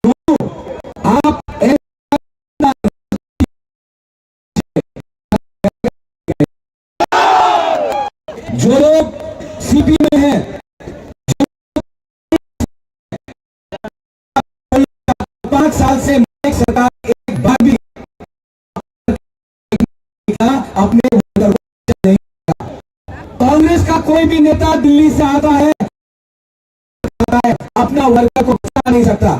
तो आप जो लोग सीपी में हैं, 5 साल से सरकार एक बार भी अपने नहीं, कांग्रेस का कोई भी नेता दिल्ली से आता है अपना वर्ग को बचा नहीं सकता।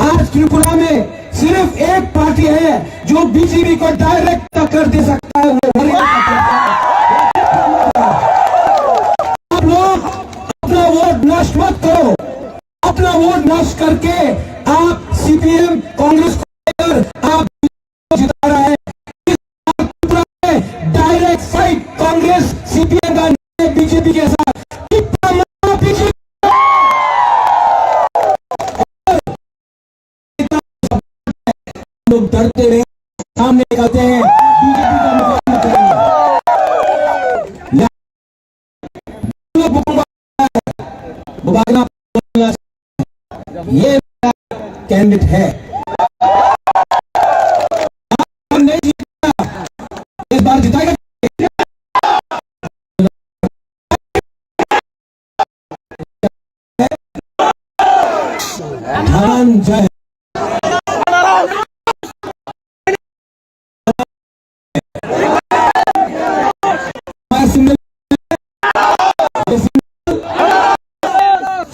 आज त्रिपुरा में सिर्फ एक पार्टी है जो बीजेपी को डायरेक्ट टक्कर दे सकता है, वो आप लोग अपना वोट नष्ट मत करो। अपना वोट नष्ट करके आप सीपीएम कांग्रेस को आप जिता रहे हैं। डायरेक्ट फाइट कांग्रेस सीपीएम का बीजेपी के साथ। लोग डरते रहे, सामने निकलते हैं, बीजेपी का मुकाबला करेंगे। ये कैंडिडेट है, नहीं जीता, इस बार जिताएगा। धनंजय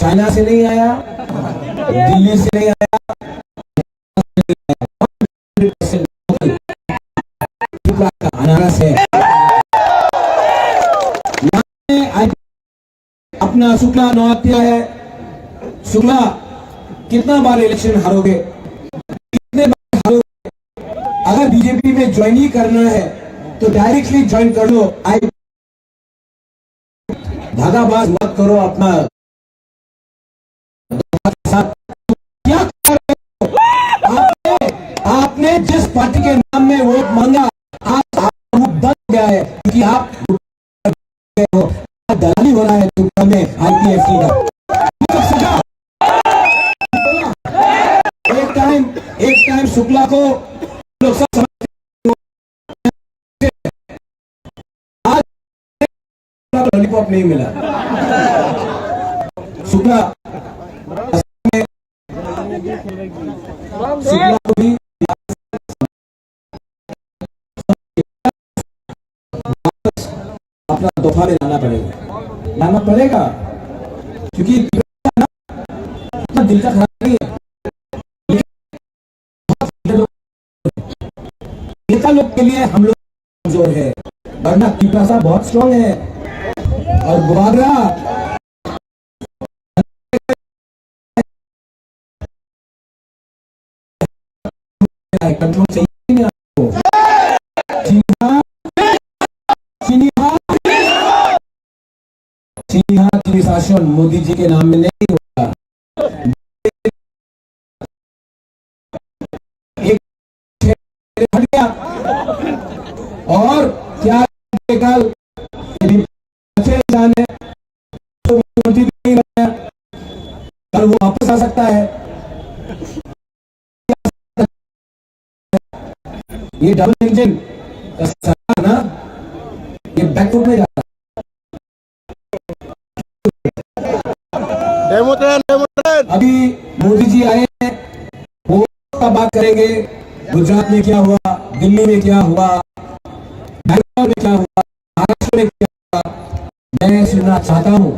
चाइना से नहीं आया, दिल्ली से नहीं आया, अनारस है। अपना शुक्ला नौहत्या है। शुक्ला कितना बार इलेक्शन हारोगे, कितने बार हारोगे? अगर बीजेपी में ज्वाइन ही करना है तो डायरेक्टली ज्वाइन कर लो। धागाबाज मत करो अपना। क्या कर रहे हो? आपने जिस पार्टी के नाम में वोट मांगा, आप बन गया है, क्योंकि आप हो, दलाली हो रहा है दुनिया में आईपीएफसी का। एक टाइम शुक्ला को लोग सब समझते, आज लॉलीपॉप नहीं मिला। शुक्ला को भी अपना तोहफा में लाना पड़ेगा, क्योंकि इतना दिल का खराब नहीं है। नेता लोग के लिए हम लोग कमजोर है, वरना पिपासा बहुत स्ट्रांग है। और गुबागरा कंट्रोल चाहिए नहीं आपको। चीनी शासन मोदी जी के नाम में नहीं होगा। एक हट गया और क्या कल जाने तो मोदी नहीं बनाया, कल वो वापस आ सकता है। ये डबल इंजन का सरकार ना, ये बैकफुट में जाता है। अभी मोदी जी आए हैं, वो का बात करेंगे। गुजरात में क्या हुआ, दिल्ली में क्या हुआ, बैंगलोर में क्या हुआ, महाराष्ट्र में क्या हुआ। मैं सुनना चाहता हूं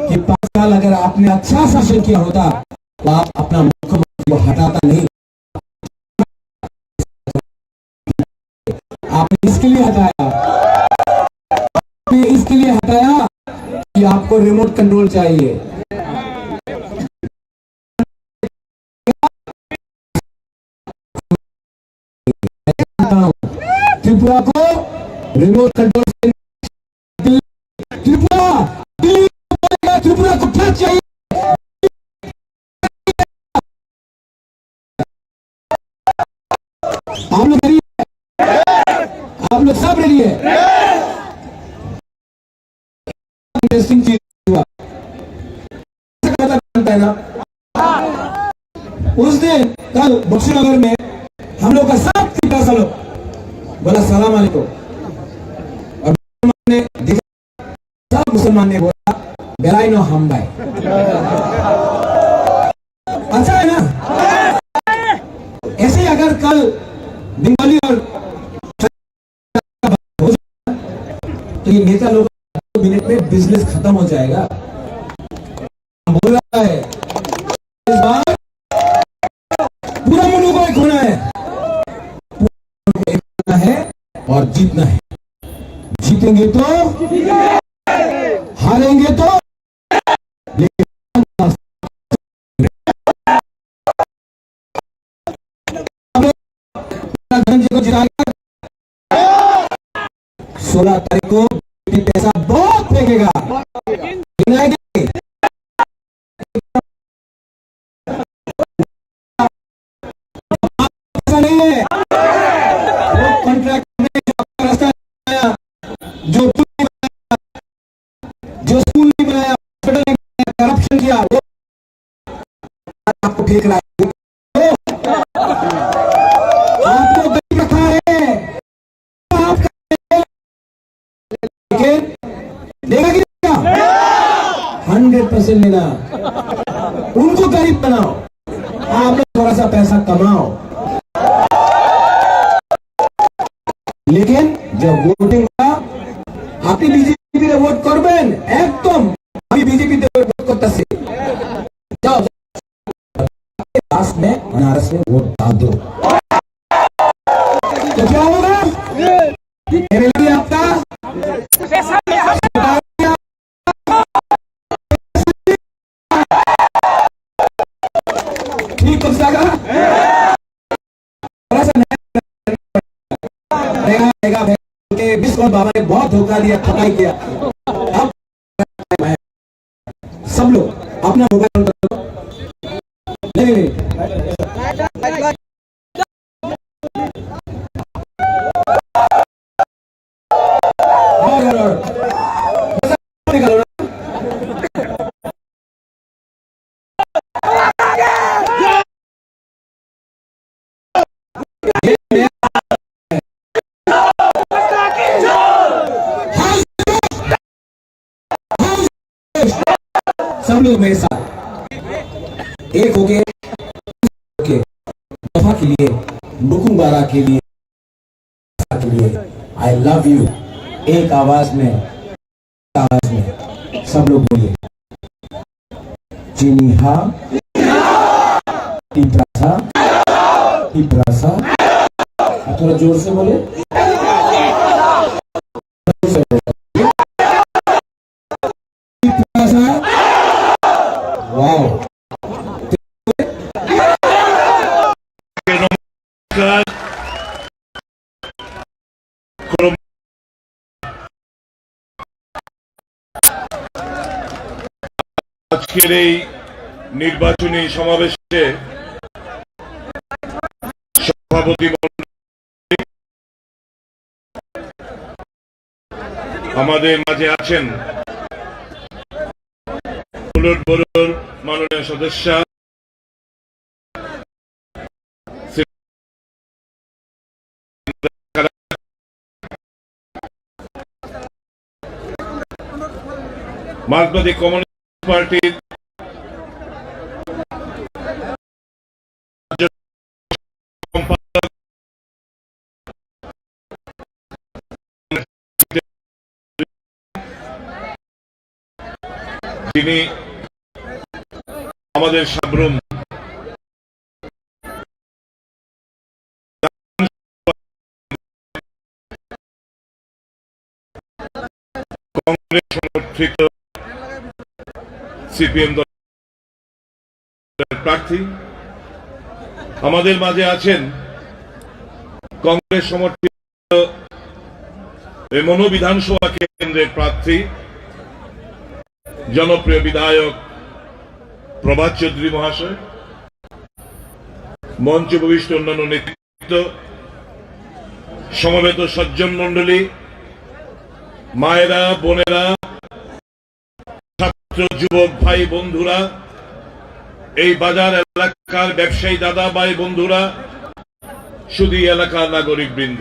कि 5 साल अगर आपने अच्छा शासन किया होता तो आप अपना मुख्यमंत्री को हटाता नहीं। आपने इसके लिए हटाया कि आपको रिमोट कंट्रोल चाहिए। त्रिपुरा को रिमोट कंट्रोल से त्रिपुरा को क्या चाहिए? आप लोग रेडी है? आप लोग सब रेडी है? इंटरेस्टिंग चीज हुआ है ना, उस दिन कल बख्शीनगर में हम लोग का सब त्रिपुरा लोग बोला सलाम अलैकुम, और सब मुसलमान ने बोला बेलाई नो हम भाई। अच्छा है ना? ऐसे ही अगर कल बंगाली और तो ये नेता लोग 2 मिनट में बिजनेस खत्म हो जाएगा। बोल रहा है इस बार पूरा मुल्क को एक होना है और जीतना है। जीतेंगे तो, हारेंगे तो, लेकिन 16 तारीख को पैसा बहुत फेंकेगा, नहीं है। फेंक रहा है, आपको गरीब रखा है, आप लेकिन देगा कि नहीं? 100% लेना। उनको गरीब बनाओ, आप लोग थोड़ा सा पैसा कमाओ, लेकिन जब वोटिंग का আপনি বিজেপিতে ভোট করবেন, একদম আমি বিজেপিতে ভোট করতেছি, जाओ लास्ट में बनारस में वोट डाल दो, तो क्या होगा? मेरे लिए आपका ठीक हो जाएगा, थोड़ा सा रहेगा के बिस्कुट बाबा ने बहुत धोखा दिया, ठगाई किया। अब सब लोग अपना मोबाइल नहीं निकालो ना। सब लोग मेरे साथ एक हो गए, दफा के लिए, बुकुंबारा के लिए, आई लव यू, एक आवाज में सब लोग बोलिए, चीनी हा टिप्रासा, थोड़ा जोर से बोले, वाओ, আজকের এই নির্বাচনী সমাবেশে সভাপতি আমাদের মাঝে আছেন বুলট বড়ুর মাননীয় সদস্য, মার্কসবাদী কমিউনিস্ট পার্টির তিনি আমাদের সাবরুম কংগ্রেস সমর্থিত সিপিএম দলের প্রার্থী, আমাদের মাঝে আছেন কংগ্রেস সমর্থিত মনো বিধানসভা কেন্দ্রের প্রার্থী জনপ্রিয় বিধায়ক প্রভাত চৌধুরী মহাশয়, মঞ্চ উপবিষ্ট অন্যান্য নেতৃত্ব, সমবেত সজ্জন মন্ডলী, মায়েরা, বোনেরা, ছাত্র যুবক ভাই বন্ধুরা, এই বাজার এলাকার ব্যবসায়ী দাদা ভাই বন্ধুরা, শুধু এলাকার নাগরিক বৃন্দ,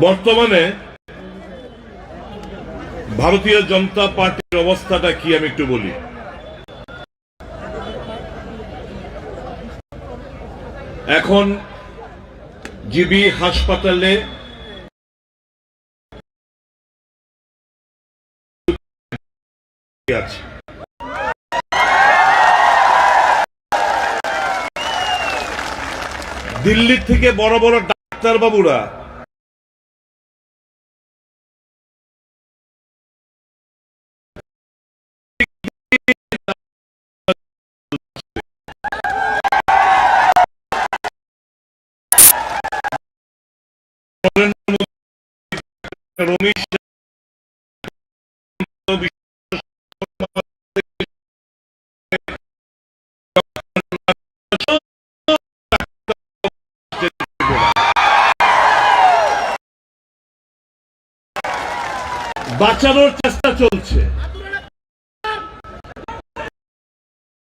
বর্তমানে ভারতীয় জনতা পার্টির অবস্থাটা কি আমি একটু বলি। এখন জিবি হাসপাতালে আছে, দিল্লি থেকে বড় বড় ডাক্তার বাবুরা রমেশ বাচ্চা সরানোর চেষ্টা চলছে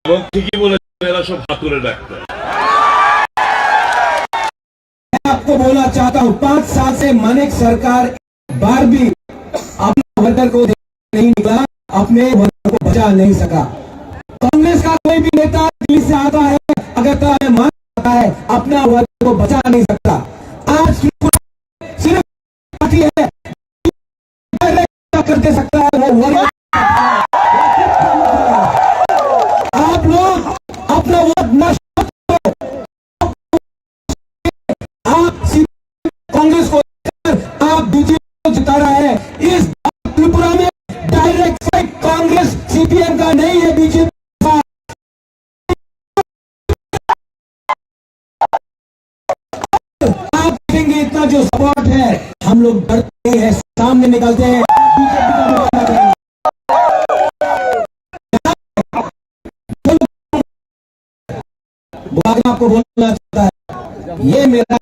এবং ঠিকই বলেছেন এরা সব হাতুড়ে ডাক্তার। मैं आपको बोलना चाहता हूं 5 साल से मानिक सरकार बार भी अपने वर्कर को नहीं निकला, अपने वर्कर को बचा नहीं सका। कांग्रेस का कोई भी नेता दिल्ली से आता है, अगर में मान आता है, अपना वर्कर को बचा नहीं सकता। आज सिर्फ पार्टी है कर दे सकता है वो वर्कर। आप लोग अपना वोट नष्ट कांग्रेस को आप बीजेपी को जिता रहा है। इस त्रिपुरा में डायरेक्ट फाइट कांग्रेस सीपीएम का नहीं है, बीजेपी आप देखेंगे इतना जो सपोर्ट है, हम लोग डरते हैं, सामने निकलते हैं, बीजेपी का मुकाबला करेंगे। आपको बोलना चाहता है, ये मेरा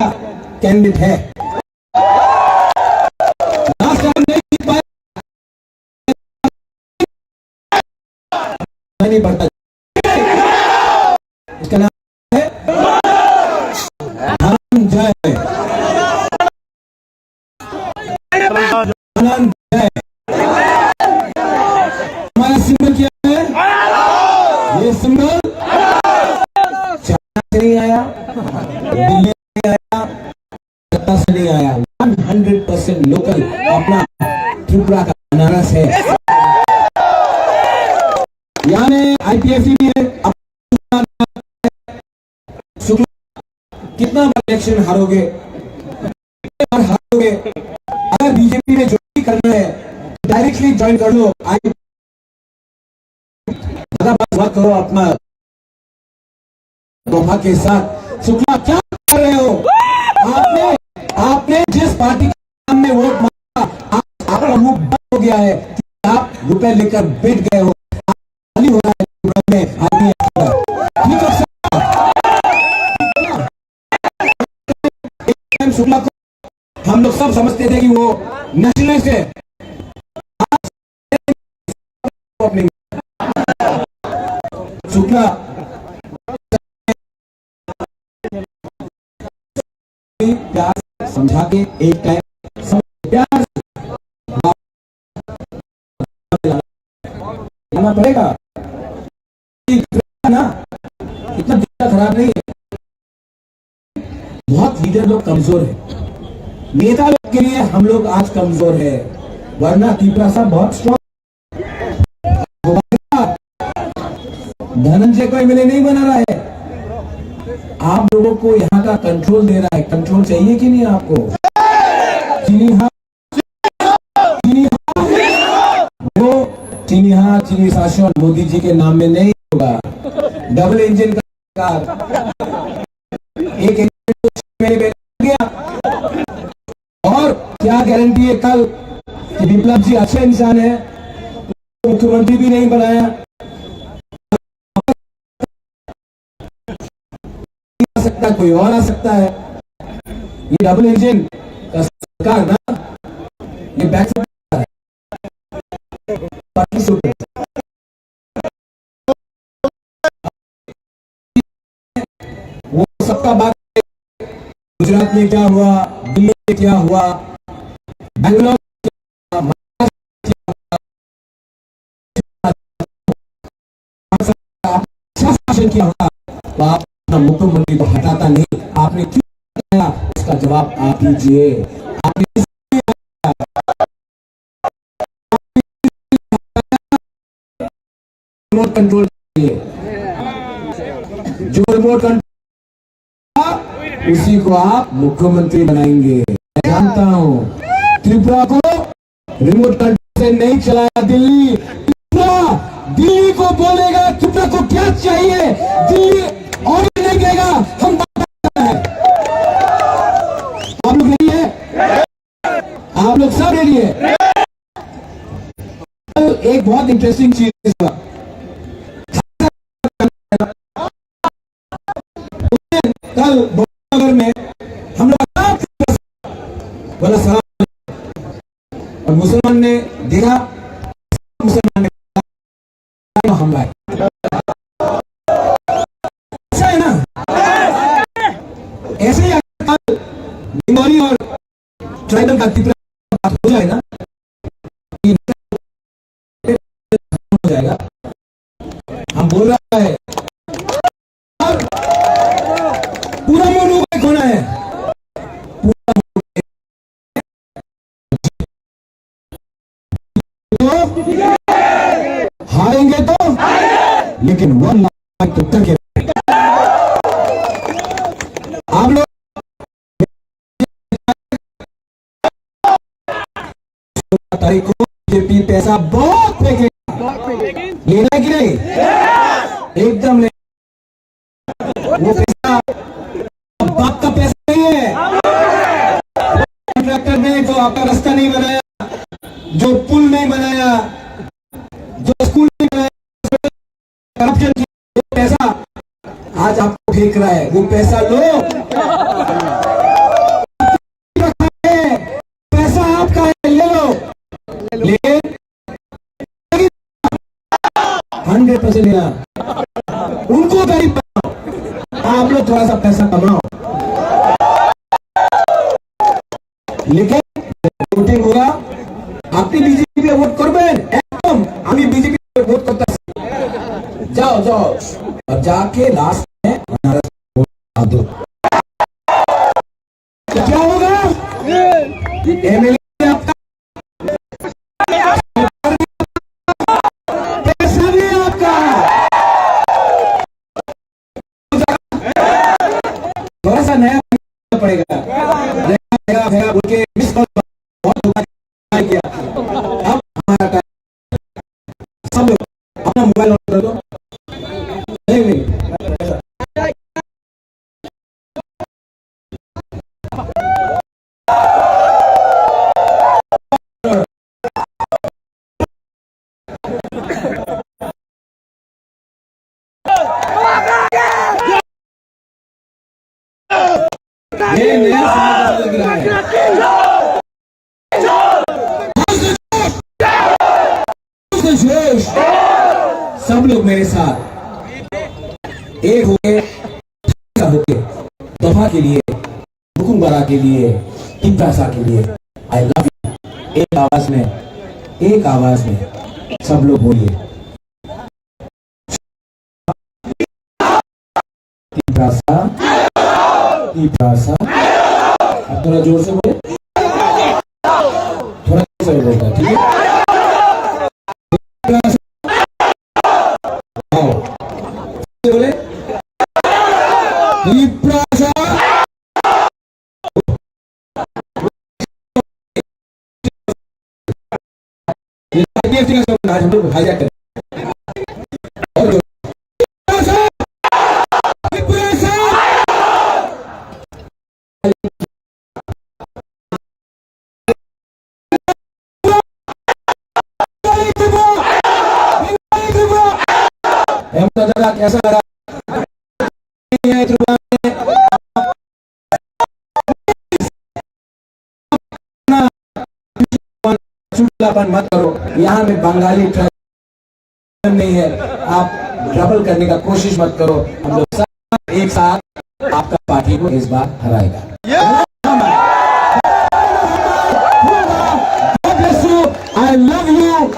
कैंडिडेट है। लास्ट टाइम नहीं जीत पाए, नहीं पड़ता। इसका नाम है धनंजय। धनंजय हमारा सिंबल क्या है? ये सिंबल चाइना से नहीं आया, दिल्ली से आया, कलकत्ता से नहीं आया, 100% लोकल अपना त्रिपुरा का बनारस है। यानी आईपीएफटी भी है। कितना बार इलेक्शन हारोगे, अगर बीजेपी में ज्वाइन करना है डायरेक्टली ज्वाइन कर लो। बात करो अपना दोहा के साथ। शुक्ला क्या कर रहे हो? आपने जिस पार्टी के सामने वोट मांगा, आपका मुंह बंद हो गया है कि आप रुपए लेकर बैठ गए हो। खाली हो रहा है में शुक्ला को हम लोग सब समझते थे कि वो नेशनलिस्ट है। शुक्ला प्यार समझा के एक टाइम प्यार लाना पड़ेगा ना, इतना दिक्कत खराब नहीं है। बहुत लीडर लोग कमजोर है, नेता लोग के लिए हम लोग आज कमजोर है, वरना त्रिपुरा साहब बहुत स्ट्रॉन्ग। धनंजय को एमएलए नहीं बना रहा है, आप लोगों को यहाँ का कंट्रोल दे रहा है। कंट्रोल चाहिए कि नहीं आपको? वो चीनी शासन मोदी जी के नाम में नहीं होगा। डबल इंजन का सरकार, एक इंजन गया और क्या गारंटी है कल कि विप्लव जी अच्छे इंसान है, मुख्यमंत्री भी नहीं बनाया। सकता कोई और आ सकता है। ये डबल इंजन का सरकार ना, ये बैक है। वो सबका बात, गुजरात में क्या हुआ, दिल्ली में क्या हुआ, बेंगलोर शासन क्या हुआ, तो आप मुख्यमंत्री को हटाता नहीं। आपने क्यों हटाया, इसका जवाब आप दीजिए। रिमोट कंट्रोल चाहिए, जो रिमोट कंट्रोल उसी को आप मुख्यमंत्री बनाएंगे। मैं जानता हूं त्रिपुरा को रिमोट कंट्रोल से नहीं चलाया दिल्ली। दिल्ली को बोलेगा त्रिपुरा को क्या चाहिए, दिल्ली और नहीं कहेगा हम है। आप लोग रेडी है? आप लोग सब रेडी है? एक बहुत इंटरेस्टिंग चीज कल नगर में हम लोग बोला सलाम और मुसलमान ने देखा बात हो जाए ना, हो जाएगा। हम बोल रहा है पूरा मोनू का खोना है, हारेंगे तो लेकिन 1 लाख तो करके आप लोग तारीख को बीजेपी पैसा बहुत फेंकेगा, लेना कि नहीं? एकदम ले। वो पैसा बाप का पैसा नहीं है। कॉन्ट्रैक्टर ने जो आपका रास्ता नहीं बनाया, जो पुल नहीं बनाया, जो स्कूल नहीं बनाया, करप्शन की, वो पैसा आज आपको फेंक रहा है। वो पैसा लो, पैसा आपका है, ले लो, लेकिन 100% लेना। उनको गरीब बनाओ, आप लोग थोड़ा सा पैसा कमाओ, लेकिन वोटिंग होगा আপনি বিজেপি ভোট করবেন, একদম আমি বিজেপি ভোট করতেছি। जाओ जाओ और जाके लास्ट में बनारस वोट दो। क्या होगा? एमएलए आपका पैसा भी आपका, थोड़ा सा नया पड़ेगा, बोल के मिस कॉल बहुत किया। अब हमारा टाइम, सब लोग अपना मोबाइल ऑन कर दो। नहीं ये नया समाज लग रहा है। सब लोग मेरे साथ एक होके दफा के लिए, हुकुमबरा के लिए, तिब्रासा के लिए आई लव यू। एक आवाज में सब लोग बोलिए तिब्रासा तिब्रासा। अब थोड़ा जोर से बोले, थोड़ा जोर से बोलता, ठीक है? बोले तिब्रासा। आज हम लोग हाईजैक करें। कैसा लगा? मत करो, यहाँ में बंगाली नहीं है, आप डबल करने का कोशिश मत करो। हम लोग सब एक साथ आपका पार्टी को इस बार हराएगा। I love you.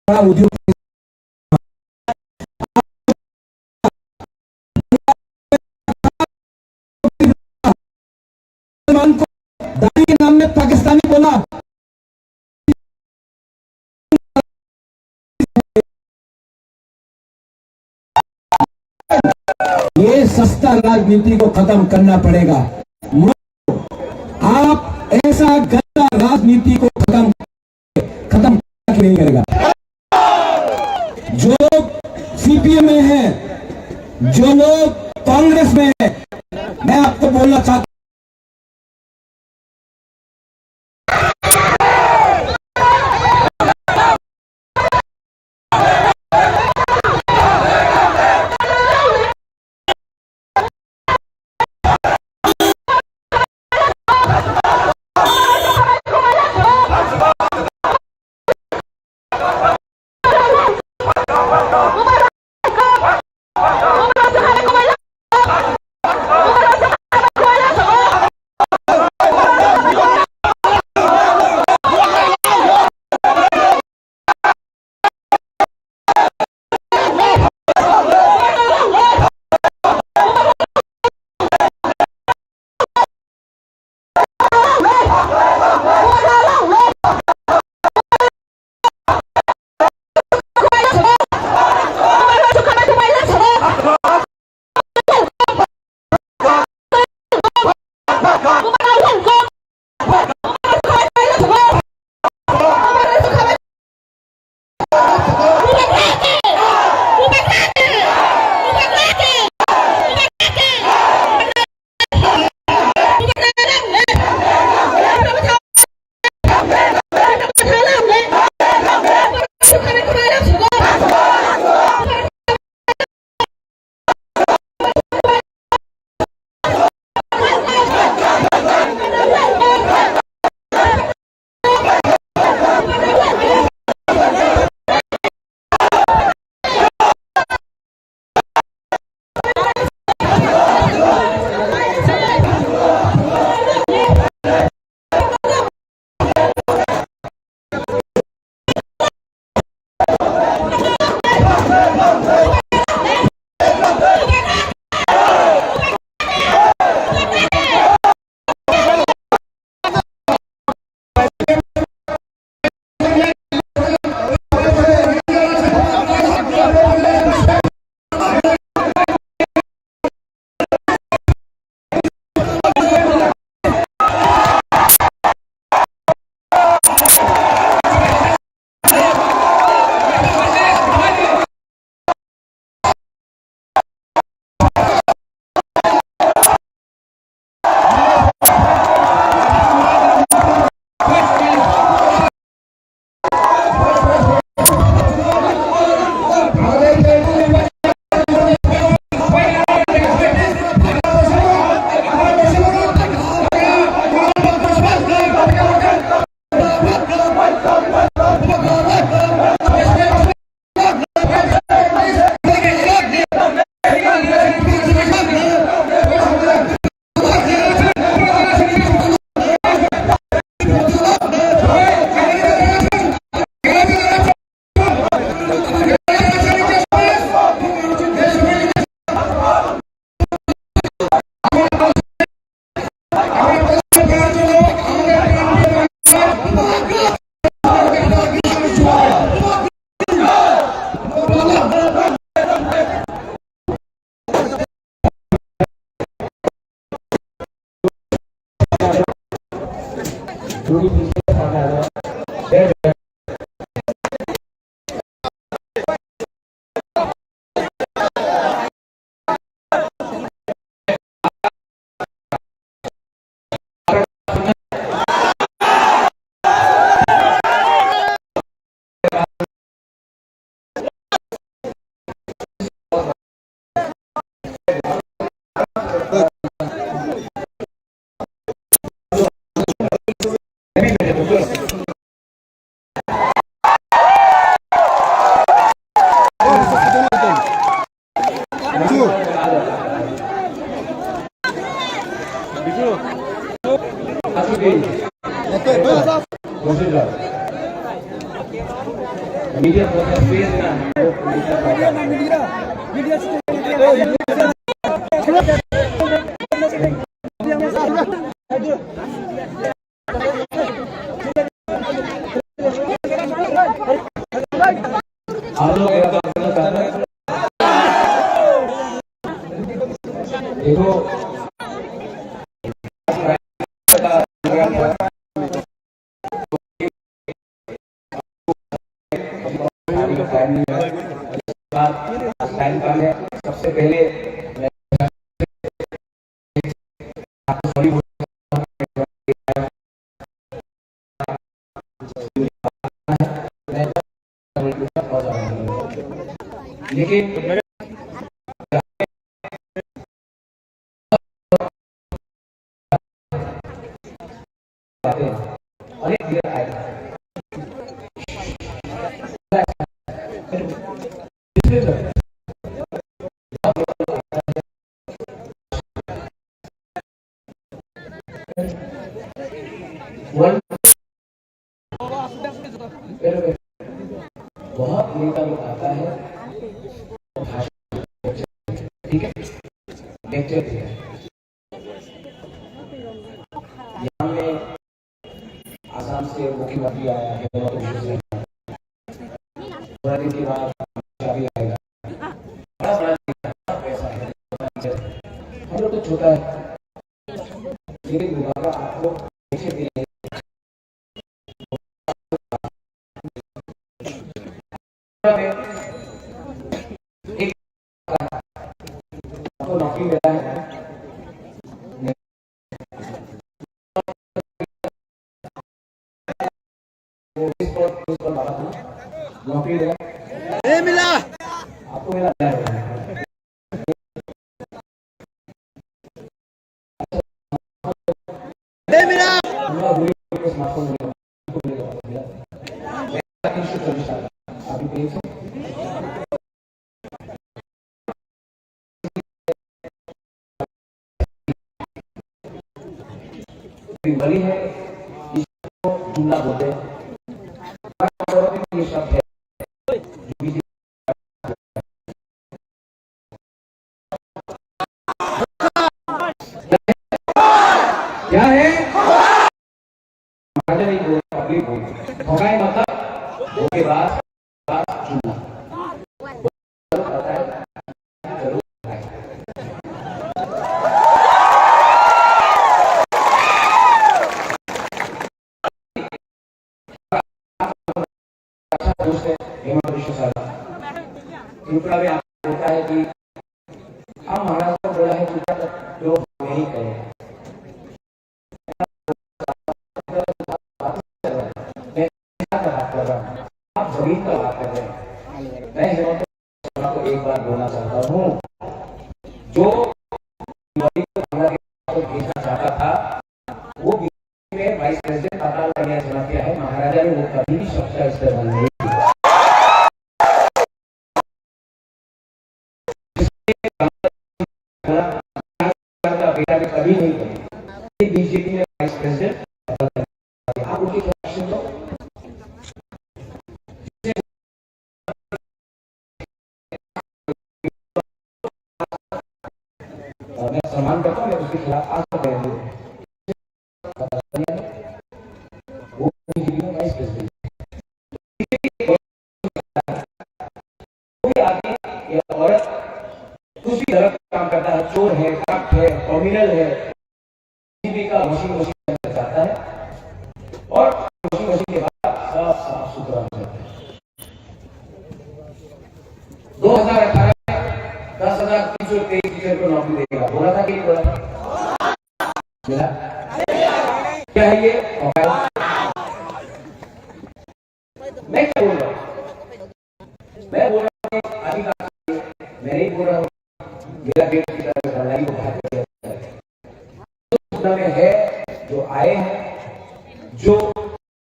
बड़ा उद्योग को दादी के नाम में पाकिस्तानी बोला, ये सस्ता राजनीति को खत्म करना पड़ेगा। आप ऐसा गंदा राजनीति को खत्म नहीं करेगा। जो लोग सीपीएम में हैं, जो लोग कांग्रेस में हैं, मैं आपको बोलना चाहता हूं, मीडिया प्रोसेस स्पेस ना आप लोग देखो टाइम कम है। सबसे पहले लेकिन अनेक देर आएगा बहुत नेता लोग आता है ठीक है लेक्चर दिया यहाँ में आसाम से मुख्यमंत्री आया है थोड़ा दिन के बाद भी आएगा बड़ा पैसा है हम लोग तो छोटा है लेकिन दोबारा आपको पीछे भी नौकरी मिला है नौकरी मिला आपको मिला बड़ी है इसको जुमला बोलते हैं ये शब्द है क्या है नहीं बोल पब्लिक बोल मतलब उसके बाद जुमला त्रिपुरा में आपको होता है कि हम महाराष्ट्र को बोला है जो नहीं करें आप जमीन पर बात कर रहे हैं मैं हेमंत को एक बार बोलना चाहता हूँ जो भेजना चाहता था वो में वाइस प्रेसिडेंट अकाल कन्या चुना किया है महाराजा ने वो कभी भी शब्द का इस्तेमाल नहीं कभी नहीं करी बीजेपी में वाइस प्रेसिडेंट आप उनकी क्वेश्चन दो मैं सम्मान करता हूँ मैं उसके खिलाफ आज तक वो बीजेपी में वाइस प्रेसिडेंट कोई आदमी या औरत कुछ भी गलत काम करता है चोर है करप्ट है क्रिमिनल है बीजेपी का वॉशिंग मशीन करना चाहता है और वॉशिंग मशीन के बाद सब साफ सुथरा हो जाता है 2018 में 10,323 टीचर को नौकरी देगा बोला था कि नहीं बोला मिला क्या है ये मैं क्या बोल रहा हूँ मैं बोल रहा हूँ अधिकार मैं नहीं बोल रहा हूँ मेरा बेट की तरह लड़ाई को बाहर में है जो आए हैं जो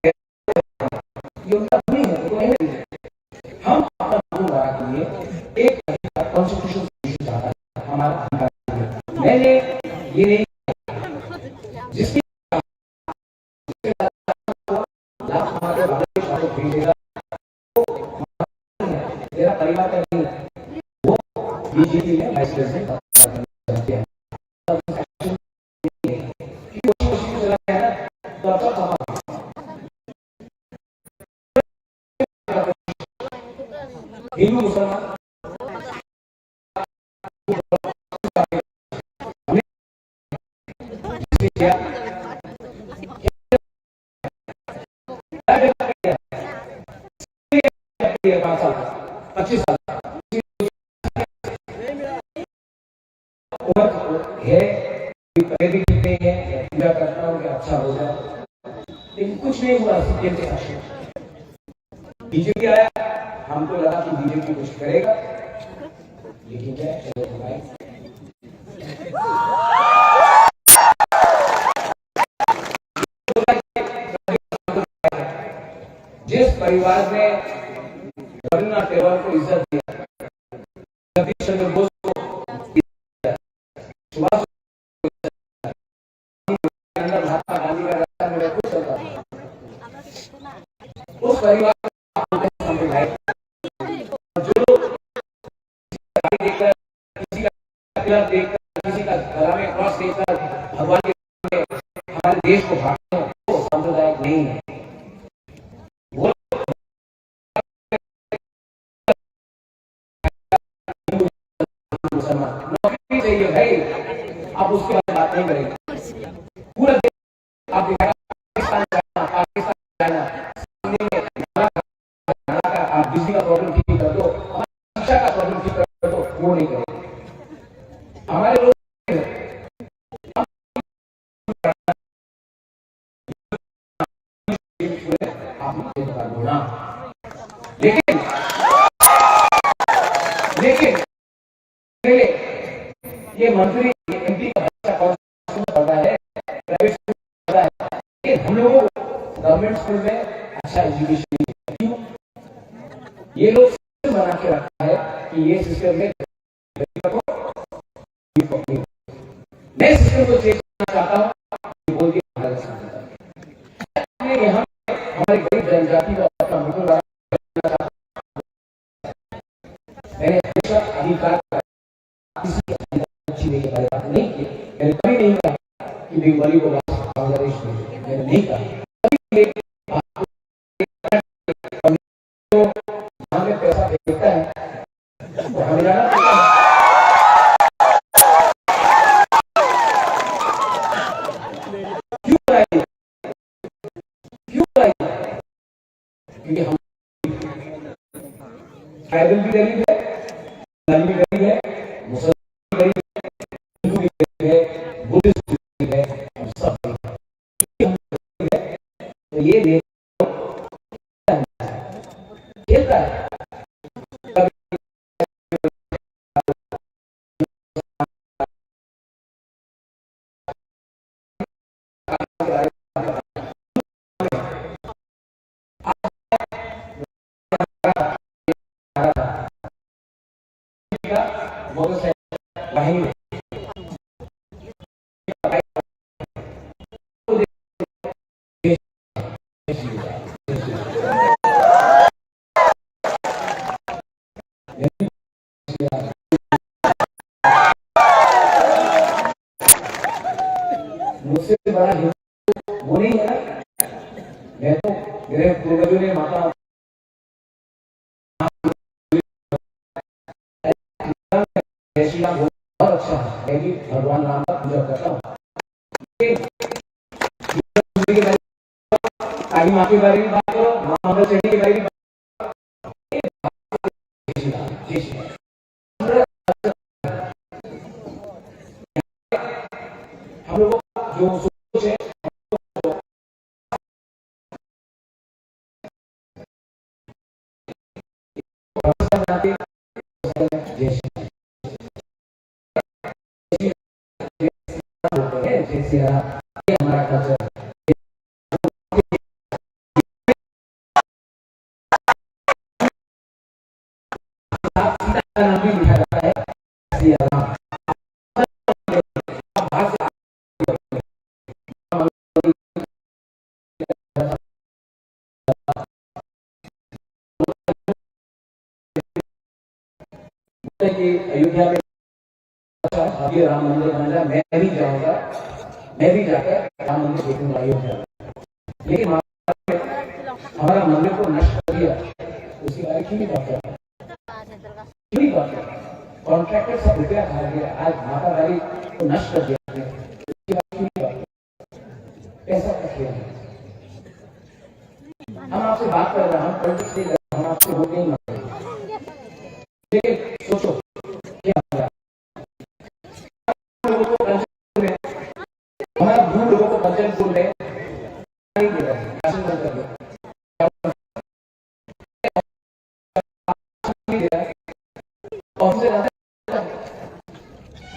नहीं है तो नहीं हम अपना के लिए एक कॉन्स्टिट्यूशन चाहता है हमारा अधिकार मैंने ये नहीं जिसकी भेजेगा मेरा परिवार का नहीं है, वो बीजेपी में वाइस प्रेसिडेंट करते हैं। हिंदू मुसलमान पूजा करता हूँ कि अच्छा हो जाए, लेकिन कुछ नहीं हुआ। सीपीएम के शासन बीजेपी आया, हमको लगा कि बीजेपी कुछ करेगा, लेकिन क्या चलो भाई जिस परिवार ने रविन्द्रनाथ टैगोर को इज्जत दिया, जगदीश चंद्र बोस को, सुभाष महात्मा गांधी का रास्ता मेरा कुछ चलता था, उस परिवार जो लोग देखकर किसी का तिलक देखकर किसी का गला में क्रॉस देखकर भगवान के हमारे देश को भागते हैं, वो सांप्रदायिक नहीं है। वो मुसलमान नौकरी चाहिए भाई, आप उसके बाद बात नहीं करेंगे। पूरा देश आप पाकिस्तान जाना आप बिजली का प्रॉब्लम ठीक कर दो, शिक्षा का प्रॉब्लम ठीक कर दो, वो नहीं करेंगे हमारे लोग। लेकिन ये मंत्री एमपी का बच्चा कौन पढ़ रहा है, प्राइवेट स्कूल पढ़ रहा है, लेकिन हम लोगों को गवर्नमेंट स्कूल में अच्छा एजुकेशन क्यों? ये लोग बना के रखा है कि ये सिस्टम में मैं सिस्टम को चेंज करना चाहता हूँ, बोल के यहाँ हमारे गरीब जनजाति को अपना मुकुल मैंने हमेशा अधिकार किसी छीने के बारे में बात नहीं की। मैंने कभी नहीं कहा कि बंगाली को बांग्लादेश में, मैंने नहीं कहा कभी। तो हमें पैसा देता है तो हमें जाना पड़ता है। क्योंकि हम ट्राइबल भी गरीब है, भी गरीब है, मुसलमान भी गरीब है, हिंदू भी गरीब है, बुद्धिस्ट भी गरीब है, हम सब गरीब है। तो ये खेलता है मुझसे बड़ा हिंदू वो नहीं है ना। मैं तो मेरे पूर्वजों ने माता बहुत अच्छा है, मैं भी भगवान राम का पूजा करता हूँ। काली माँ के बारे में बात करो, माँ मंगल चंडी के बारे में हम लोग जो सोच है जैसे हमारा कल्चर नाम भी लिखा जाता है कि अयोध्या में भव्य राम मंदिर बन रहा, मैं भी जाऊंगा, मैं भी जाकर राम मंदिर देखूंगा अयोध्या में। लेकिन हमारा मंदिर को नष्ट कर दिया, उसके बारे क्यों नहीं बात कर रहा, क्यों नहीं बात कर रहा? कॉन्ट्रैक्टर सब रुपया खा गया, आज माता रानी को नष्ट कर दिया, उसके बारे क्यों नहीं बात? पैसा का खेल है। हम आपसे बात कर रहे हैं, हम पॉलिटिक्स नहीं कर रहे, हम आपसे वोट नहीं मांग रहे। लेकिन सोचो क्या हो रहा है, हमारा भूल लोगों को बचनपुर में नहीं दे रहा है, राशन बंद कर दिया,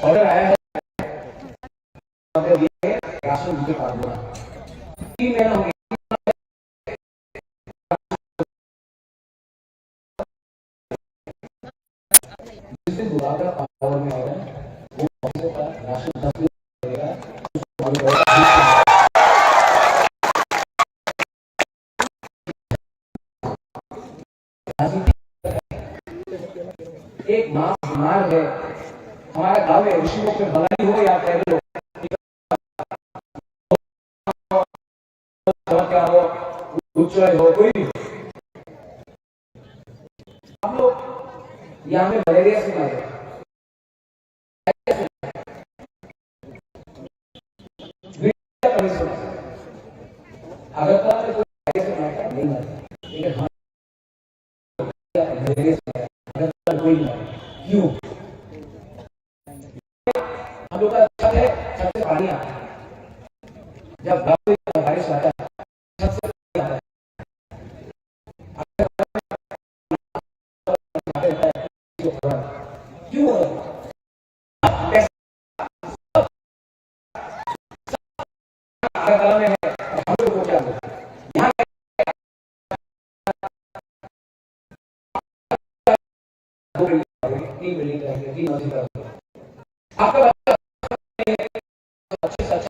ऑर्डर आया है, राशन मुझे पास हुआ 3 महीना हो गया। जिस दिन दोबारा पावर में आएगा वो राशन 10 दिन देगा। एक माँ बीमार है, हमारा गांव में ऋषियों में बंगाली हो या कैसे हो, क्या हो, उच्चय हो, कोई भी, हम लोग यहाँ में मलेरिया से मर गए। अगर तो कोई से मरता नहीं मरता, लेकिन हम मलेरिया से मरता कोई नहीं, क्यों? हम लोग का छत है, छत से पानी आता है, जब गाँव में बारिश आता है छत से पानी आता है, क्यों? में है, हम लोग को क्या यहाँ आपका बच्चा अच्छे से अच्छा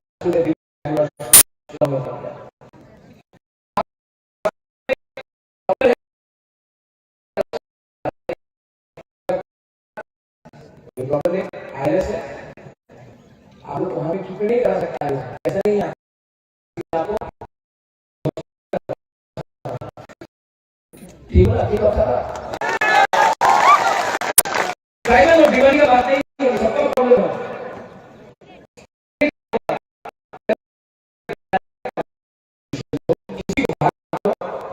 आईएलएस है, आप लोग वहां भी छुट्टी नहीं करा सकता है, ऐसा नहीं है आपको ठीक है, ठीक है। ट्राइबल और डिवाइड का बात नहीं है, सबका प्रॉब्लम है।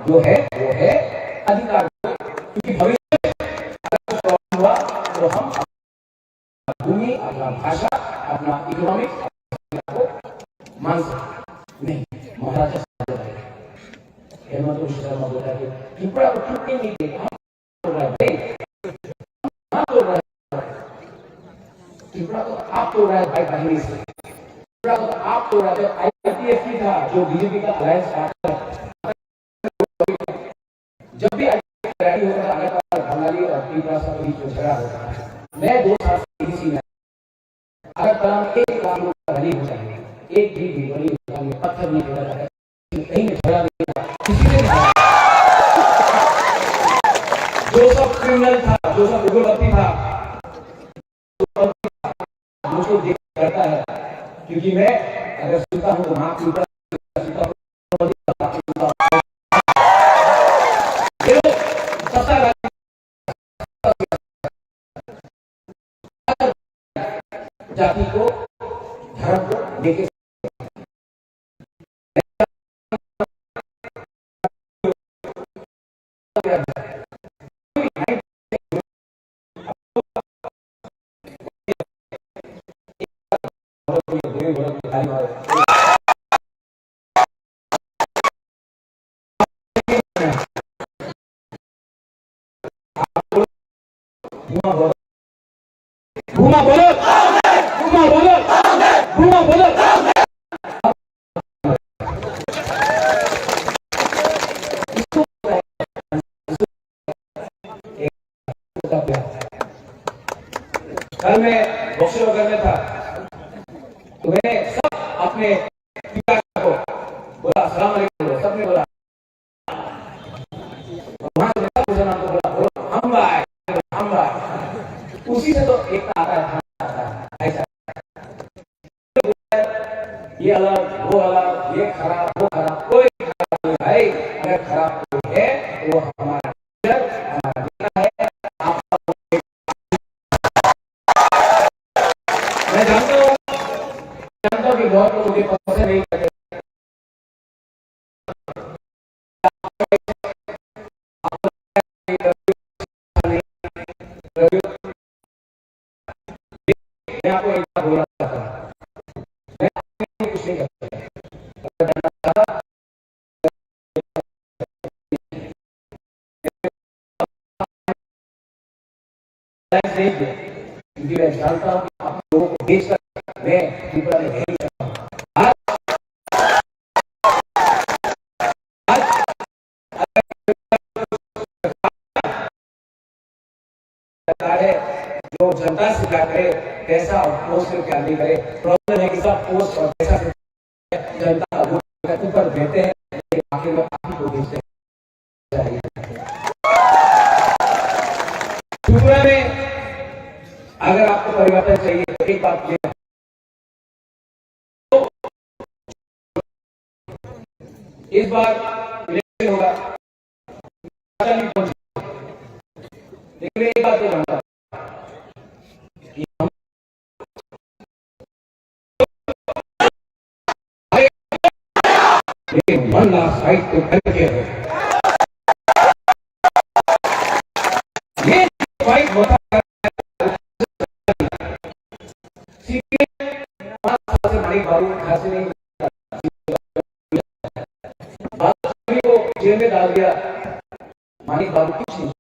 जो है वो है अधिकार, क्योंकि भविष्य में अगर प्रॉब्लम हुआ तो हम भूमि, अपना भाषा, अपना इकोनॉमिक को मान सकते नहीं। महाराजा हेमंत शर्मा बोला कि त्रिपुरा को छुट्टी नहीं देगा, हम बोल रहे भाई, हम बोल रहे त्रिपुरा को आप बोल रहे भाई बहनी से, त्रिपुरा को आप बोल रहे थे आईपीएफ की था जो बीजेपी का अलायंस पार्टनर, जब भी रेडी होता है अगर बंगाली और त्रिपुरा के बीच में झगड़ा होता है, मैं 2 साल से इसी में अगर कलाम एक काम बनी हो जाएगी, एक भी बनी पत्थर नहीं गिरा जाएगा, कहीं में झगड़ा नहीं था, किसी ने जो सब क्रिमिनल था, जो सब उग्रवादी था, मुझको देख करता है, क्योंकि मैं अगर सुनता हूँ तो माफ सुनता हूँ, जाति को, धर्म को देखे भूमा बोलो, भूमा बोलो, भूमा बोलो। कल मैं बक्सर में था तो मैंने सब अपने पिता को बोला अस्सलाम वालेकुम, सबने बोला, वहां से बोला हम भाई ये अलग वो अलग, ये खराब वो खराब, कोई खराब नहीं भाई। अगर खराब कोई है वो हमारा नेता है। मैं जानता हूँ कि बहुत लोग मुझे पसंद नहीं करते, मैं आपको एक बात बोलना चाहता हूँ, मैं कुछ नहीं करता, क्योंकि मैं जानता हूँ कि आप लोगों को भेजकर मैं त्रिपुरा में नहीं करता हूँ। जो जनता से क्या करे, पैसा और पोस्ट से क्या नहीं करे। प्रॉब्लम है कि सब पोस्ट और पैसा से जनता ऊपर देते हैं, लेकिन आखिर में आप ही को भेजते हैं। त्रिपुरा में अगर आपको परिवर्तन चाहिए तो एक बात ये, तो इस बार इलेक्शन होगा, लेकिन एक बात तो जानता कि हम 1 लाख साइट तो करके ये फाइट होता है। बाबू घर से नहीं को जेल में डाल दिया, मानिक बाबू कुछ नहीं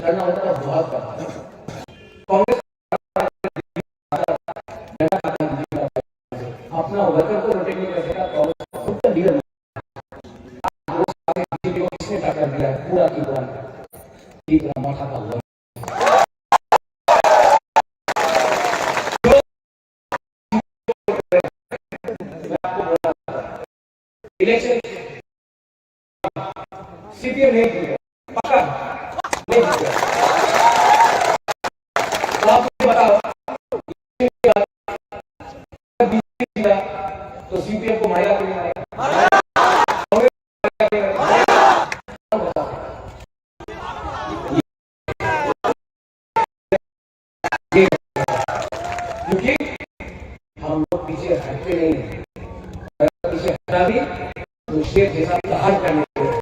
करना होता था, बहुत करता। कांग्रेस अपना वर्कर को रोटेट नहीं कर सका, कांग्रेस खुद का लीडर बीजेपी को किसने टक्कर दिया पूरा की पूरा माथा का हुआ। इलेक्शन सीपीएम नहीं जीतेगा, पक्का नहीं जीतेगा। तो आप बताओ, बीजेपी जीता तो सीपीएम को मारेगा कि नहीं मारेगा? क्योंकि हम लोग पीछे हटते नहीं है, पीछे हटा भी तो शेर जैसा बाहर करने के लिए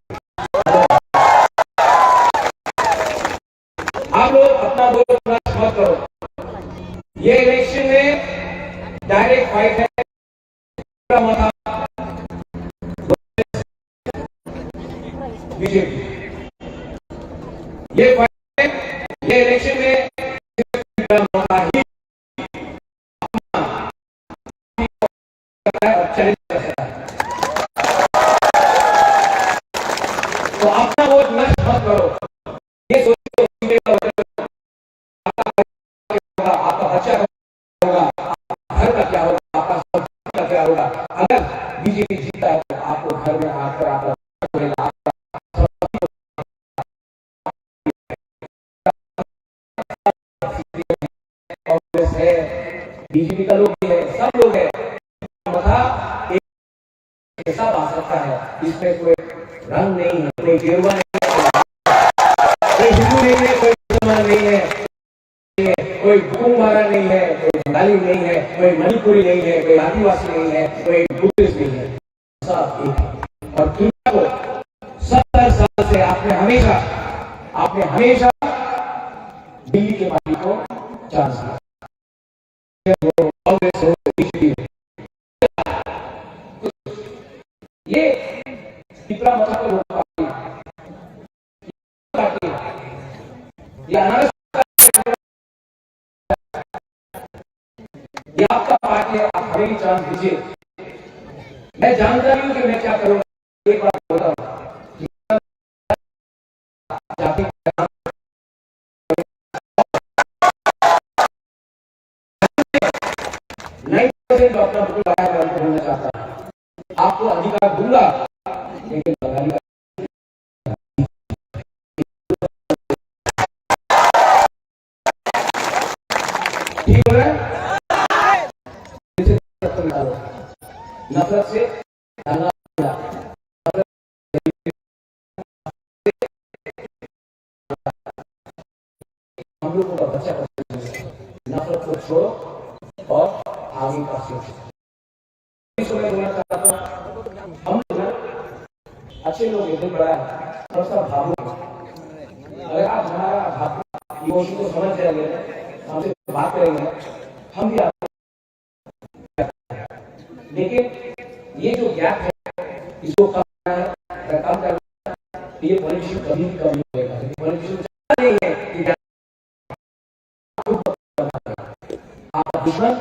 आप लोग अपना वोट मत करो। ये इलेक्शन में डायरेक्ट फाइट है, बीजेपी ये फाइट है, ये इलेक्शन में चैलेंज करता है। तो अपना वोट नष्ट मत करो। ये सोचो आपका बच्चा होगा, घर का क्या होगा, आपका सब्जी का क्या होगा। अगर बीजेपी जीता है तो आपको घर में आकर आपका कांग्रेस है, बीजेपी का लोग भी है, सब लोग है, ऐसा आ सकता है। इसमें कोई रंग नहीं है, कोई गेरुआ नहीं है, कोई हिंदू नहीं है, कोई मुसलमान नहीं है, कोई कुंभारा नहीं है, कोई बंगाली नहीं है, कोई मणिपुरी नहीं है, कोई आदिवासी नहीं है, कोई बुद्धिस्ट नहीं है, सब एक है। और दुनिया को 70 साल से आपने हमेशा दिल्ली के पार्टी को चांस दिया, कांग्रेस हो, बीजेपी हो। ये त्रिपुरा मता को लोग पार्टी ये आपका पार्टी है, आप हमें भी चांस दीजिए। मैं जानता नहीं हूं कि मैं क्या करूंगा, एक बात बोलता हूं, जाति 9% अपना बिल्कुल लगाया मैं उनको बोलना चाहता हूं। आपको अधिकार दूंगा, लेकिन बंगाली ठीक हो रहा है। को निकालो, नफरत से डालना, हम लोगों का बच्चा नफरत को छोड़ो और आगे का सोचो। हम लोग अच्छे लोग एक दिन बड़ा और सब भावुक, अगर आप हमारा भाव इमोशन को समझ जाएंगे, हमसे बात करेंगे, हम भी आपको, लेकिन ये जो गैप है इसको कम करना है, कम करना है, ये पॉलिटिशियन कभी भी कम नहीं होगा। पॉलिटिशियन चाहते नहीं है कि आप दुश्मन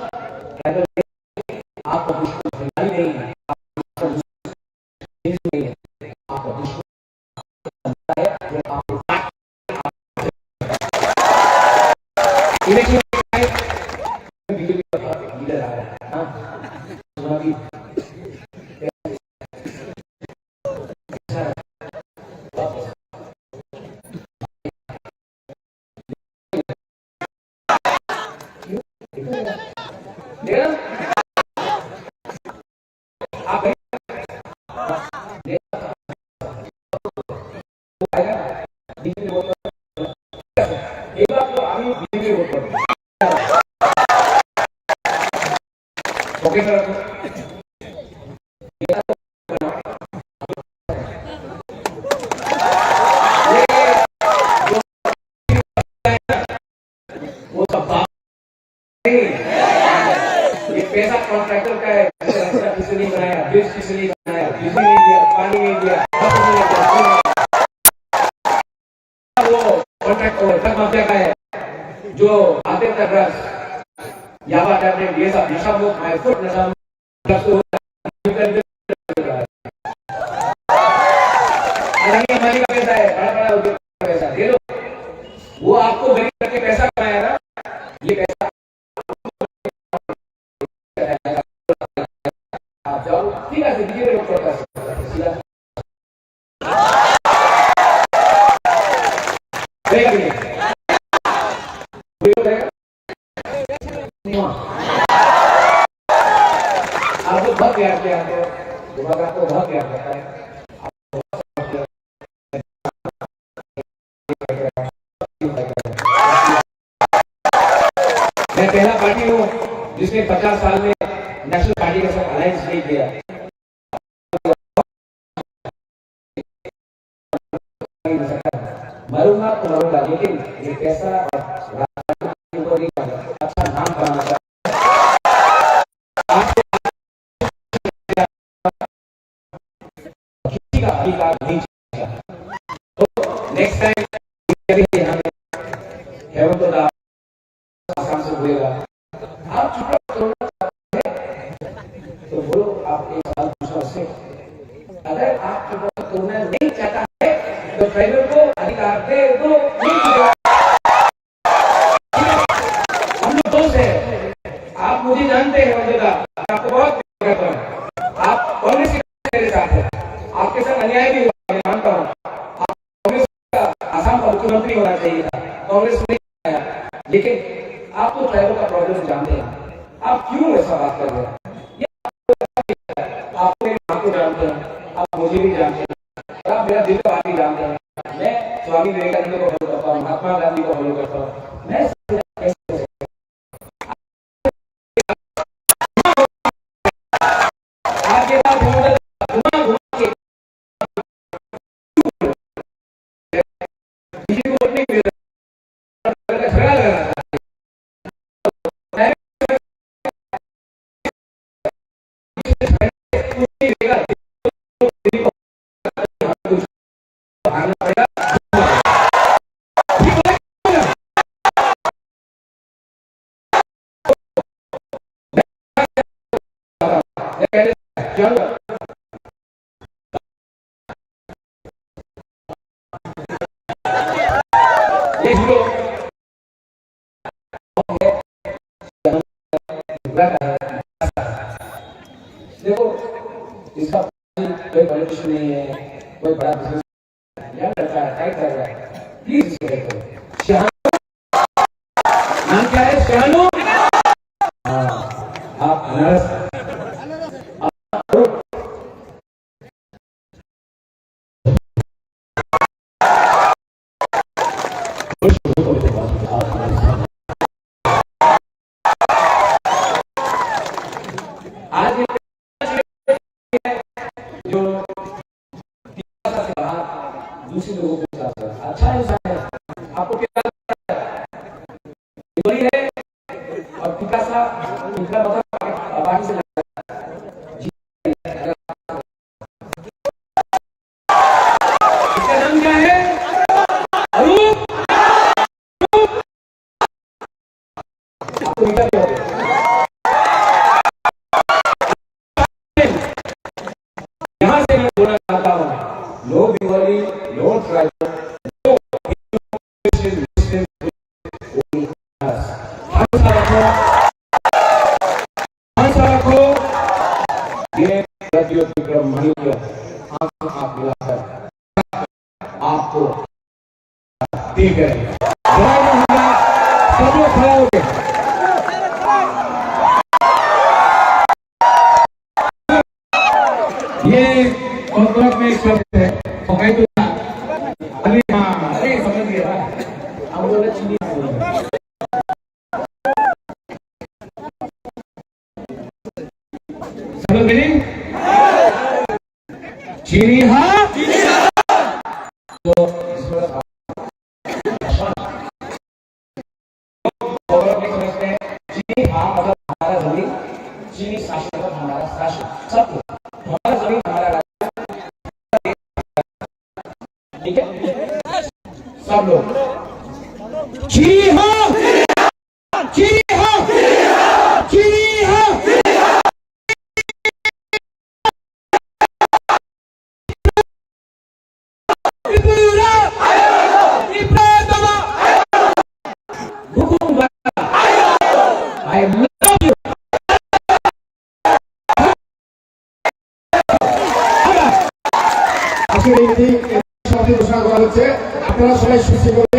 आपका दुश्मन नहीं है, आपका दुश्मन नहीं है, आपका दुश्मन है जो आपको इलेक्शन बीजेपी का लीडर आ रहा है। हाँ, चुनावी आप एक बार तो आगे बीजेपी वोट करो, ओके सर। वो सब बात नहीं, ये पैसा कॉन्ट्रैक्टर का है, रास्ता किसी ने बनाया, ब्रिज किसी ने बनाया, बिजली नहीं दिया, पानी नहीं दिया, वो कॉन्ट्रैक्टर ड्रग माफिया का है, जो आते तक ड्रग्स याबा टैबलेट ये सब नशा मुक्त महफूज नशा हमारी का पैसा है, बड़ा बड़ा उद्योग का पैसा दे लो, वो आपको गरीब करके पैसा कमाया ना, ये पैसा आप जाओ, ठीक है, बीजेपी लोग करता है आपको बहुत प्यार किया, आपको बहुत प्यार करता है। मैं पहला पार्टी हूँ जिसने 50 साल में नेशनल पार्टी के साथ अलायंस नहीं किया। मरूंगा तो मरूंगा, लेकिन ये पैसा और अच्छा नाम बनाना चाहिए। किसी का अधिकार नहीं चाहिए। तो नेक्स्ट टाइम हेमंत तो आसाम से बोलेगा, आप चुप तो बोलो, आप एक सवाल पूछो उससे, अगर आप चुप करना नहीं चाहता है तो ट्राइबल को अधिकार दे दो, हम लोग दोस्त हैं, आप मुझे जानते हैं, आपको बहुत करता हूँ, आप कांग्रेस के मेरे साथ है, आपके साथ अन्याय भी हुआ, मैं मानता हूँ, आप कांग्रेस का आसाम का मुख्यमंत्री होना चाहिए था, कांग्रेस नहीं आया, लेकिन आप तो ट्राइबल का प्रॉब्लम जानते हैं, आप क्यों ऐसा बात कर रहे हैं? आप मेरी मां को जानते हैं, आप मुझे भी जानते हैं, आप मेरा दिल का बात भी जानते हैं, मैं स्वामी विवेकानंद को फॉलो करता हूँ, महात्मा गांधी को फॉलो करता हूँ, मैं आपके साथ वोट नहीं मिल झगड़ा लगा रहा था, देखो, इसका कोई पॉलिटिशियन नहीं है, कोई बड़ा बिजनेस लड़का है, टाइट कर रहा है, प्लीज इसको देखो। शहानू नाम क्या है? शहानू, हाँ, आप अनारस अच्छा इंसान है, आपको क्या लगता है? वही है और पिकासा इतना बता बाकी से इसका नाम क्या है? अरूप। आपको मीठा क्यों हो? यहाँ से मैं बोलना चाहता हूँ, no Bengali, no tribal, no Muslim, रखो ये प्रतियोगिक्रम महिला आप मिलाकर आपको दी गई। सब लोग खड़ा हो गए। ये कॉन्ट्रैक्ट में एक शब्द है अरे हाँ, अरे समझ गया हम बोले चीनी समझ गए चीनी हाँ तो इसमें समझते हैं चीनी हाँ मतलब हमारा जमीन, चीनी शासन मतलब हमारा शासन, सब हमारा जमीन हमारा, ठीक है सब लोग चीनी हाँ, चीनी हाँ, चीनी हाँ। I love you. আজকের এই সমাপ্তি ঘোষণা করা হচ্ছে, আপনারা সবাই সুস্থ করে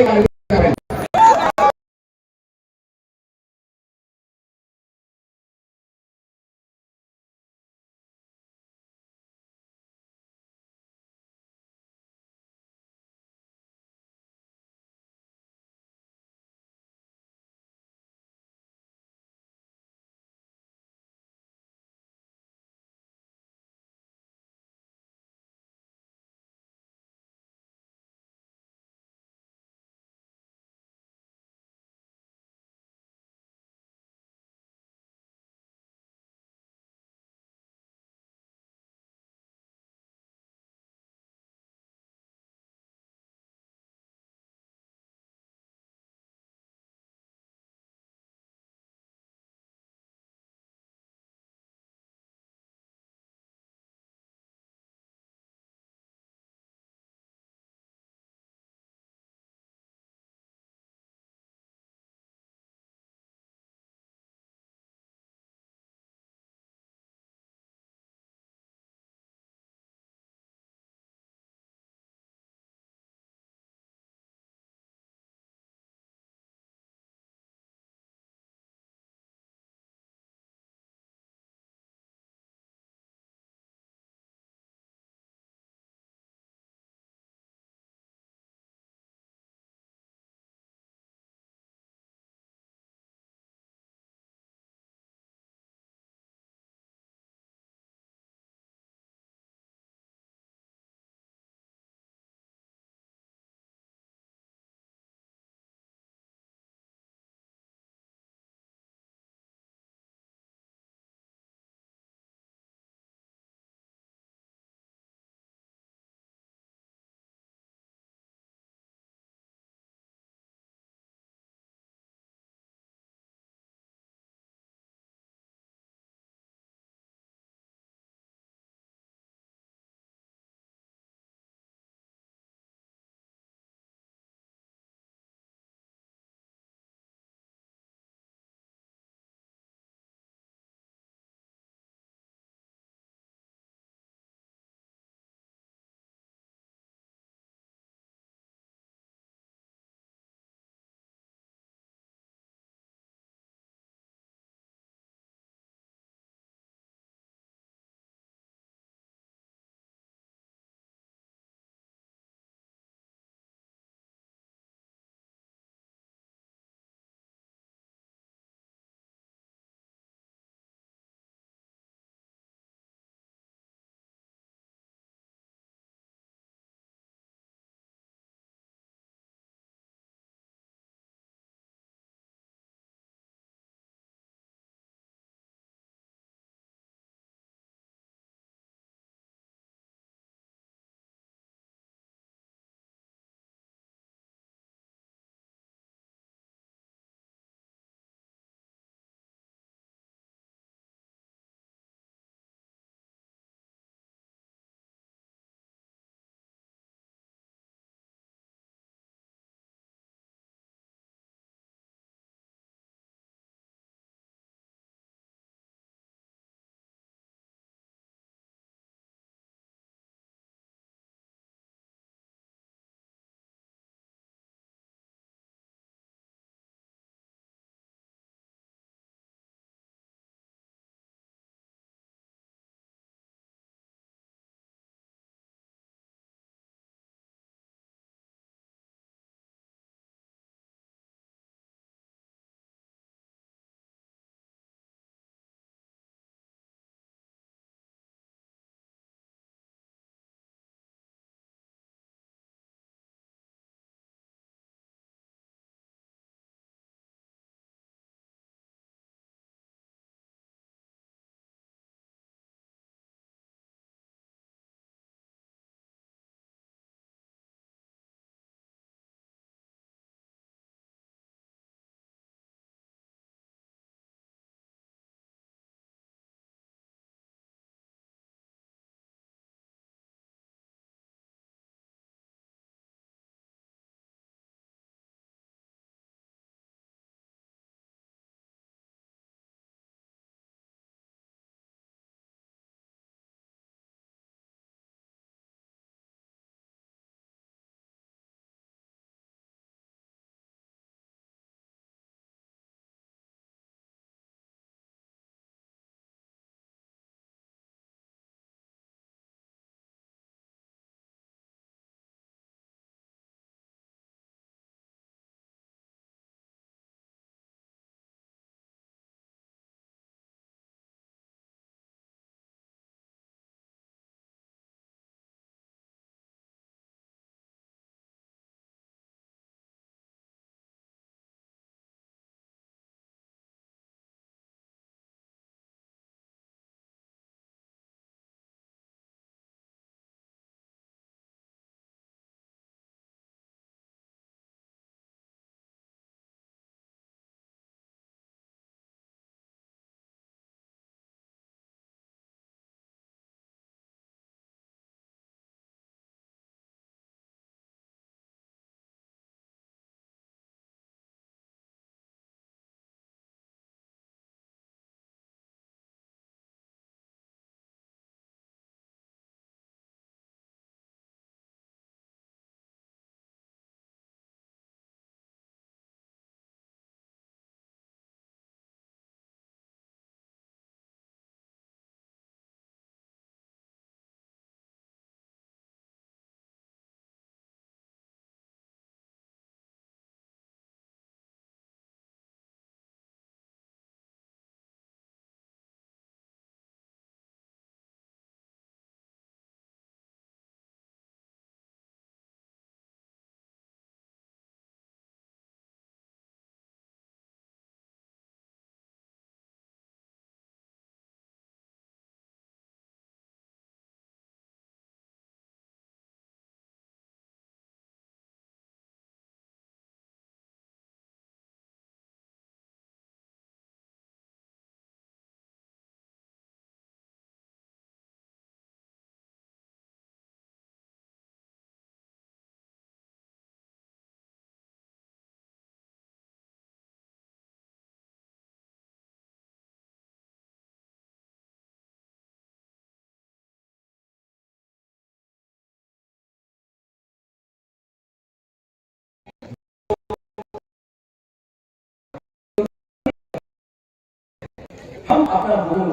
हम अपना भूल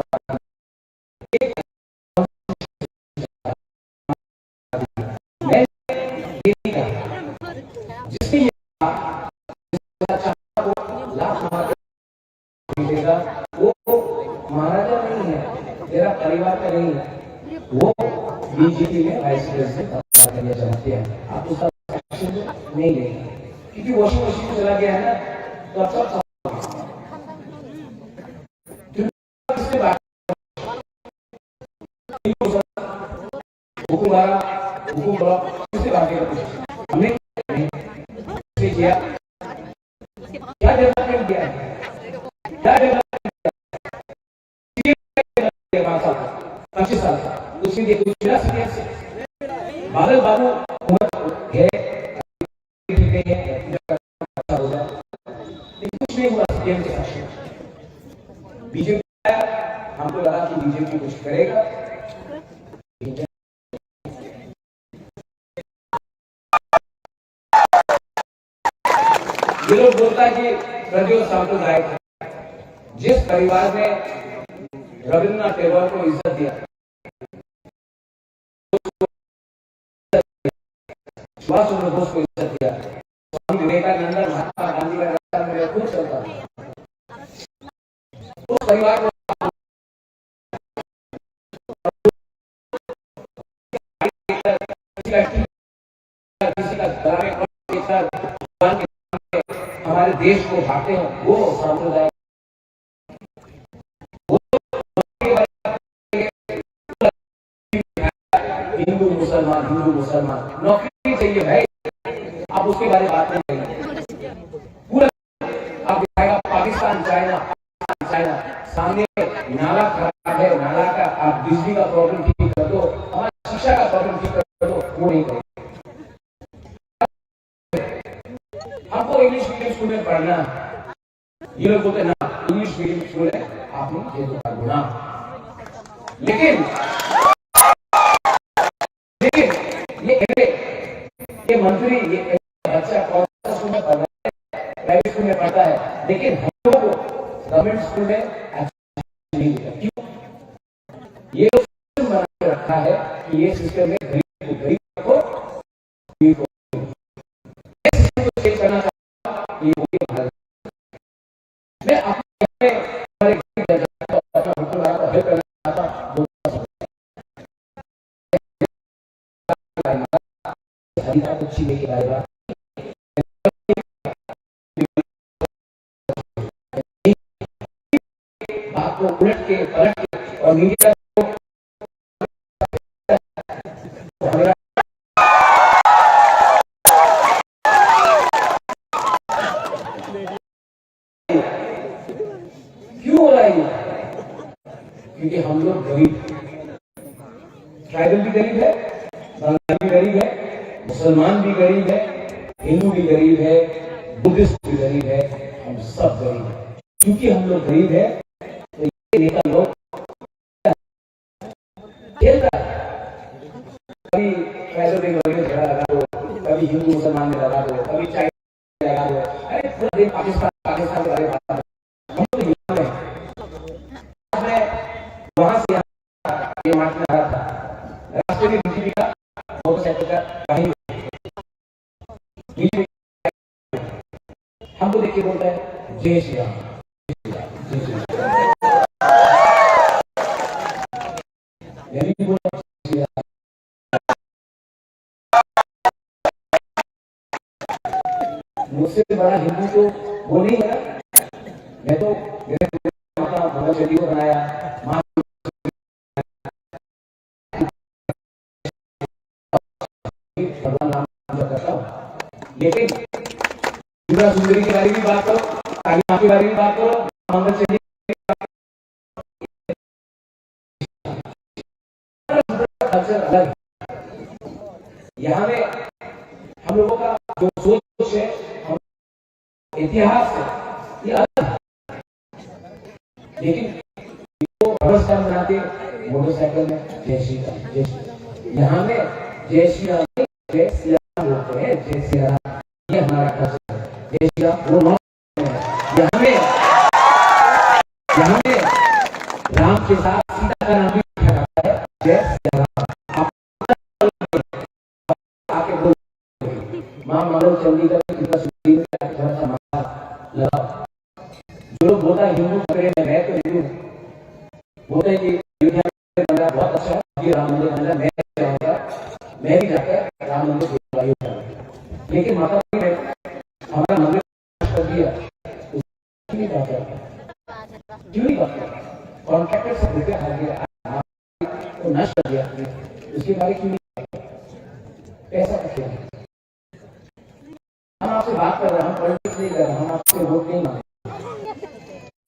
जिसके वो महाराजा नहीं है, मेरा परिवार का नहीं है, वो बीजेपी में वाइस प्रेसिडेंट करना चाहते हैं। आप उसका एक्शन नहीं लेंगे क्योंकि वॉशिंग मशीन चला गया है ना, तो अब सब हुकुम ब्लॉक किससे भागने का कोशिश हमने किया, क्या डेवलपमेंट किया है, क्या डेवलपमेंट किया 25 साल उसके लिए कुछ मिला से बादल बाबू है कुछ नहीं हुआ सीएम के साथ। बीजेपी हमको लगा कि बीजेपी कुछ करेगा, ये लोग बोलता है कि प्रज्वल सांप्रदायिक है। जिस परिवार ने रविन्द्रनाथ टैगोर को इज्जत दिया, सुभाष चंद्र बोस को इज्जत दिया, स्वामी विवेकानंद, महात्मा गांधी का रास्ता मेरे खुद चलता था, उस परिवार को किसी का हमारे देश को भागते हैं, वो सांप्रदायिक हिंदू मुसलमान नौकरी चाहिए भाई, आप उसके बारे में बात नहीं करेंगे। पूरा आप दिखाएगा पाकिस्तान चाइना सामने नाला खराब है, नाला का आप बिजली का प्रॉब्लम ठीक कर दो, हमारी शिक्षा का प्रॉब्लम ठीक कर दो, वो नहीं करेंगे। हमको इंग्लिश मीडियम स्कूल में पढ़ना, ये लोग बोलते ना इंग्लिश मीडियम स्कूल है, आपने ये तो गुना। लेकिन ये मंत्री ये बच्चा कौन सा स्कूल में पढ़ रहा है, प्राइवेट स्कूल में पढ़ता है, लेकिन हम लोगों को गवर्नमेंट स्कूल में नहीं मिलता। क्यों? ये सिस्टम बना के रखा है कि ये सिस्टम में गरीब को गरीब रखो, अमीर को करना चाहता हूं। मैं अपने अच्छी लेके आएगा, बात को उलट के पलट के और मीडिया क्यों हो रहा है? क्योंकि हम लोग गरीब, ट्राइबल भी गरीब है, बंगाली भी गरीब है, मुसलमान भी गरीब है, हिंदू भी गरीब है, बुद्धिस्ट भी गरीब है, हम सब गरीब है। क्योंकि हम लोग गरीब है तो ये नेता लोग खेलता है, कभी ट्राइबल में झगड़ा लगा दो, कभी हिंदू मुसलमान में लगा दो, कभी चाइना में लगा दो, अरे पूरा दिन पाकिस्तान के बारे में बात है। हम तो हिंदू हैं, वहां से ये मार्च में आ रहा था, रास्ते में बीजेपी का मोटरसाइकिल का कहीं हमको देख के बोलता है जय श्री राम, जय श्री राम। मुझसे बड़ा हिंदू तो वो नहीं है। मैं तो मेरे माता भगवत चंडी को बनाया, भगवान नाम करता हूँ, लेकिन त्रिपुरा सुंदरी के बारे में बात करो, काली माँ के बारे में बात करो, भगवत चंडी अलग। यहाँ में हम लोगों का जो सोच है, इतिहास है, ये अलग है। लेकिन व्यवस्था बनाते मोटरसाइकिल में जय श्री राम, जय श्री राम। यहाँ में जय श्री राम, जय श्री राम बोलते हैं, जय श्री राम, ये हमारा कल्चर है। जय श्री राम वो यहाँ में आपके साथ सीता का नाम भी लिखा जाता है, जय जवान। आके बोल मां मालूम चंडी का कितना सुधी में थोड़ा सा मार लगा। जो लोग बोलता है हिंदू पकड़े में मैं तो हिंदू बोलते हैं कि अयोध्या में बन रहा बहुत अच्छा है, ये राम मंदिर बन रहा, मैं जाऊंगा, मैं भी जाकर राम मंदिर देखूंगा अयोध्या में। लेकिन माता ने हमारा मंदिर कर दिया, क्यों नहीं जाता, क्यों नहीं जाता? कॉन्ट्रैक्टर से रुपया खा दिया, तो नष्ट कर दिया, उसके बारे क्यों नहीं पैसा रखे? हम आपसे बात कर रहे हैं, हम पॉलिटिक्स नहीं कर रहे, हम आपसे वोट नहीं मांगे,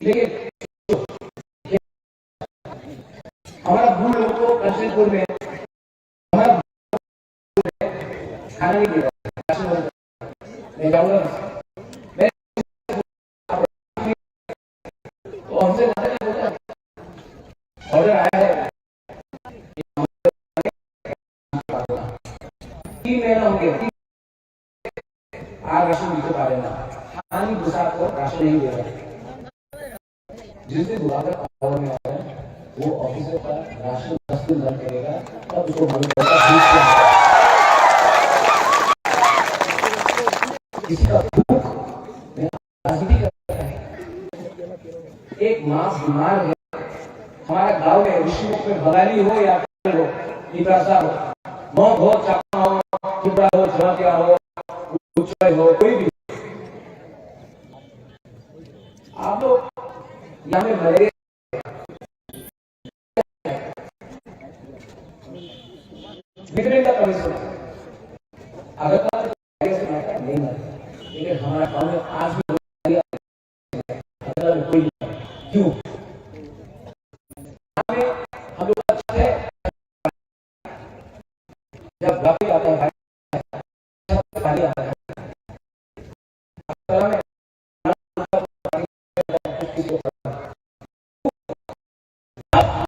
लेकिन हमारा भूल लोगों को कंचनपुर में हमारा खाना नहीं दे रहा, मैं जाऊंगा तो हमसे ऑर्डर आया है 3 महीना हो गया, आज राशन नीचे पा लेना, हानि दूसरा को राशन नहीं दे रहा। जिससे बुलाकर पावर में आया वो ऑफिसर का राशन 10 दिन बंद करेगा, तब उसको मालूम पड़ेगा किसी का भूख में राजनीति करता है। एक मां बीमार है, हमारा गांव में विष्णुमुख में बगाली हो या हो, निराशा हो, मौत हो, चापा हो, चिपड़ा हो, जमातिया हो, उच्चय हो, कोई भी, आप लोग यहाँ में मलेरिया बिगड़ने का कमीशन अगर नहीं मरे, लेकिन हमारा गांव में आज भी कोई क्यों? हम लोग अच्छा है, जब गाड़ी आता है खाली आता है,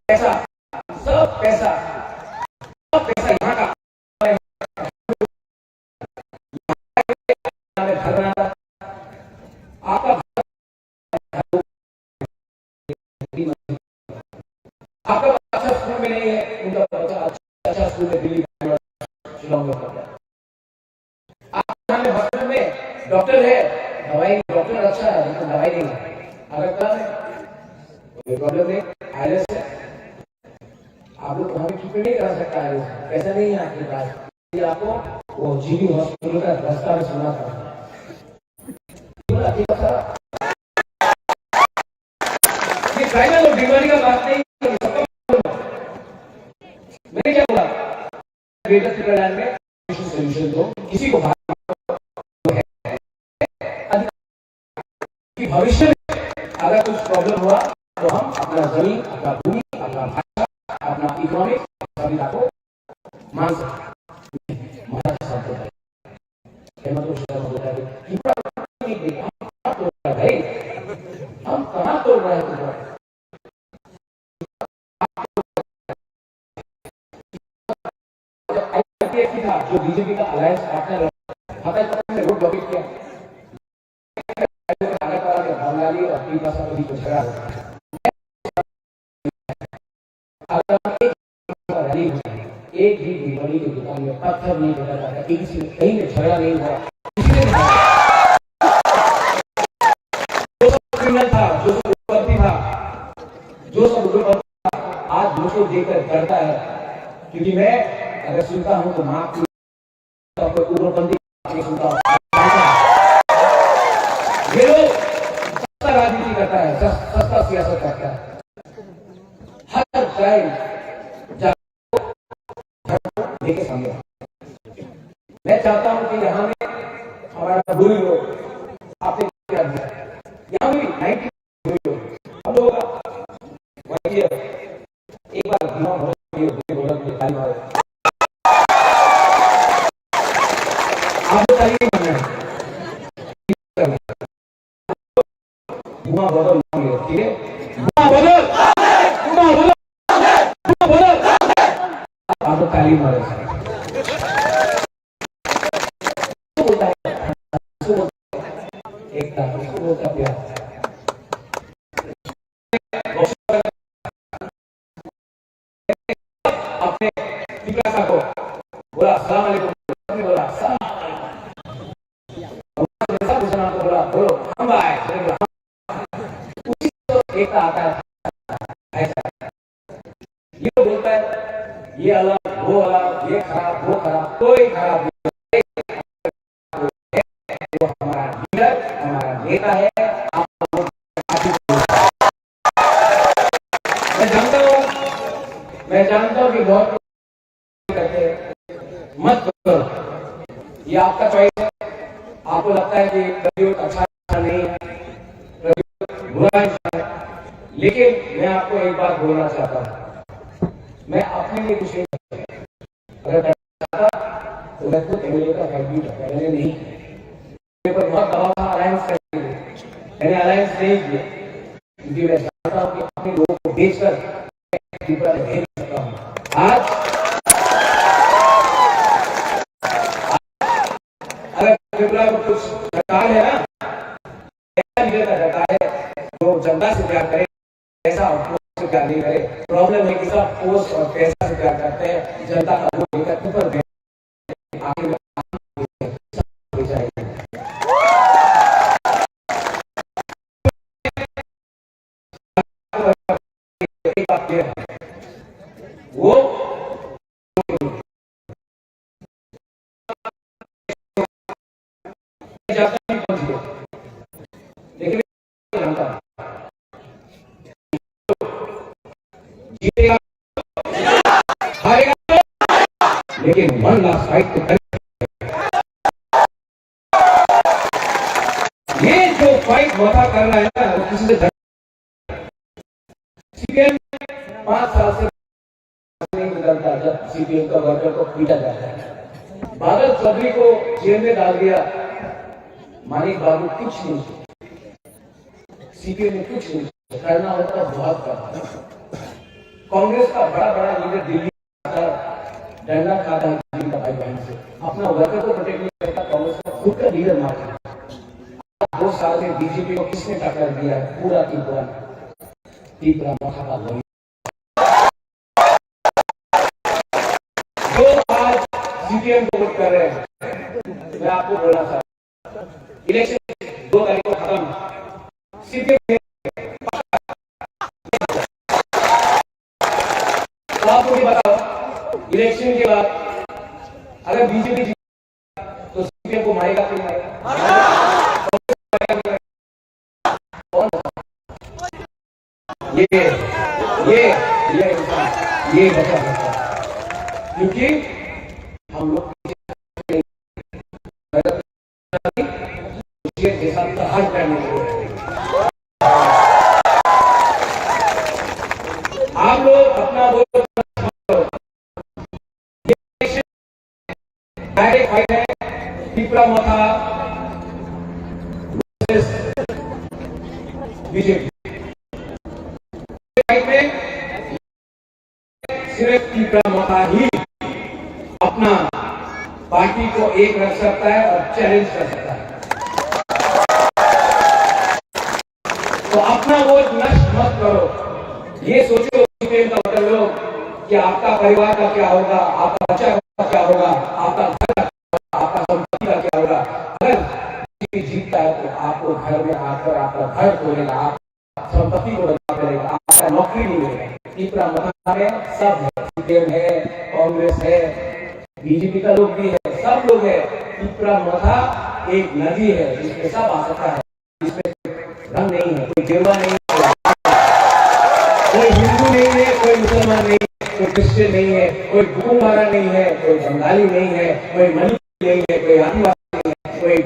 पैसा सब पैसा यहाँ का घर बनाता, आपका आपका अच्छा स्कूल में नहीं है, उनका बच्चा अच्छा स्कूल में दिल्ली शिलोंग में पढ़ता है। आप हॉस्पिटल में डॉक्टर है, दवाई डॉक्टर अच्छा है लेकिन दवाई नहीं है, अगर कल प्रॉब्लम है आईएलएस है, आप लोग हमें ट्रीटमेंट नहीं करा सकता है, पैसा नहीं है आपके पास, ये आपको वो जीबी हॉस्पिटल का रास्ता में सुना था। ये ट्राइबल और बीमारी का बात नहीं, मैंने क्या बोला ग्रेटर ट्रिपलैंड में सोल्यूशन दो, किसी को भविष्य में अगर कुछ प्रॉब्लम हुआ तो हम अपना जमीन, अपना भूमि, अपना भाषा, अपना इकोनॉमिक सभ्यता को मान सकते हैं। महाराज साहब होता है, हम कहाँ तोड़ रहे हैं? था जो बीजेपी का अलायंस पार्टनर है, रोड ब्लॉकेज किया, बंगाली और पी भाषा को भी कुछ झगड़ा रैली हुई, एक भी भिवड़ी की दुकान में पत्थर नहीं फेंका जाता, किसी कहीं में झगड़ा नहीं हुआ, जो सब क्रिमिनल था, जो सब उग्रपंथी था, जो सब उग्रपंथी था, आज मुझको देखकर डरता है, क्योंकि मैं अगर सुनता हूं तो मां की उग्रपंथी सुनता हूं। ये लोग सस्ता राजनीति करता है, सस्ता सियासत करता है, हर टाइम देखे सामने। मैं चाहता हूं कि यहाँ में हमारा बुरी लोग आपने क्या दिया, यहाँ भी 90 बुरी लोग हम लोगों का एक बार ताली मारे, आपको ताली नहीं मारना है, धुआं बदल मांगे, ठीक है, धुआं बदल, धुआं बदल, धुआं बदल, आपको ताली मारे। एकता उसको बोलता प्यार। सब मुसलमान को बोला बोलो हम आए, उसी को एकता आता है। ये बोलता है ये अलग वो अलग, ये खराब वो खराब, कोई खराब नहीं, वो हमारा लीडर हमारा नेता है। मैं जानता हूं कि बहुत मत करो, ये आपका चॉइस है। आपको लगता है कि रवि अच्छा नहीं है, रवि बुरा इंसान है, लेकिन मैं आपको एक बात बोलना चाहता हूं, मैं अपने लिए कुछ नहीं करता। अगर मैं चाहता तो मैं खुद एमएलए का फैसला करता, मैंने नहीं किया। पर बहुत दबाव था अलायंस करने के लिए, मैंने अलायंस नहीं किया क्योंकि मैं जानता हूं कि अपने लोगों को बेचकर भेज सकता हूं। आज अगर त्रिपुरा को कुछ सरकार है ना, ऐसा लीडर का सरकार है जो जनता से प्यार करे, ऐसा पोस्ट से प्यार नहीं करे। प्रॉब्लम है कि सब पोस्ट और पैसा से प्यार करते हैं, जनता का वोट लेकर ऊपर आगे वो जीतेगा हारेगा, लेकिन 1 लाख फाइट तो ये जो फाइट वफा कर रहा है ना, वो किसी से सीपीएम 5 साल से नहीं निकलता जब सीपीएम का वर्कर को पीटा जाता है। बादल चौधरी को जेल में डाल दिया, मानिक बाबू कुछ नहीं, सीपीएम ने कुछ नहीं करना होता, बहुत करना। कांग्रेस का बड़ा बड़ा लीडर दिल्ली डंडा खाता है भाई बहन से, अपना वर्कर को प्रोटेक्ट नहीं करता, कांग्रेस का खुद का लीडर मारता। 2 साल में बीजेपी को किसने टक्कर दिया है? पूरा तीसरा मौका का वही जो आज सीपीएम को वोट कर रहे हैं। मैं आपको बोलना चाहता हूं, इलेक्शन 2 तारीख को खत्म, सीपीएम तो आप मुझे बताओ, इलेक्शन के बाद अगर बीजेपी जीती तो सीपीएम को मारेगा कि नहीं मारेगा? ये बचा सकता है, क्योंकि हम लोग के साथ हर करने आप लोग अपना वोट डायरेक्ट फाइट है। त्रिपुरा मथा बीजेपी फाइट में सिर्फ त्रिपुरा मथा ही अपना पार्टी को एक रख सकता है और चैलेंज कर सकता है। तो अपना वोट नष्ट मत करो। ये सोचो का मतलब लोग कि आपका परिवार का क्या होगा, आपका बच्चा का क्या होगा, आपका घर आपका संपत्ति का क्या होगा। अगर जीतता है तो आपको घर में आकर आपका घर तोड़ेगा, आप संपत्ति को बर्बाद करेगा, आपका नौकरी नहीं मिलेगा। त्रिपुरा मथा में सब है, सीपीएम है, कांग्रेस है, बीजेपी का लोग भी है, सब लोग है। त्रिपुरा मथा एक नदी है जिसमें सब आ सकता है, जिसमें रंग नहीं है, कोई गेरुआ नहीं है, कोई हिंदू नहीं है, कोई मुसलमान नहीं है, कोई क्रिश्चियन नहीं है, कोई गुरुवारा नहीं है, कोई बंगाली नहीं है, कोई मणिपुरी नहीं है, कोई आदिवासी नहीं है, कोई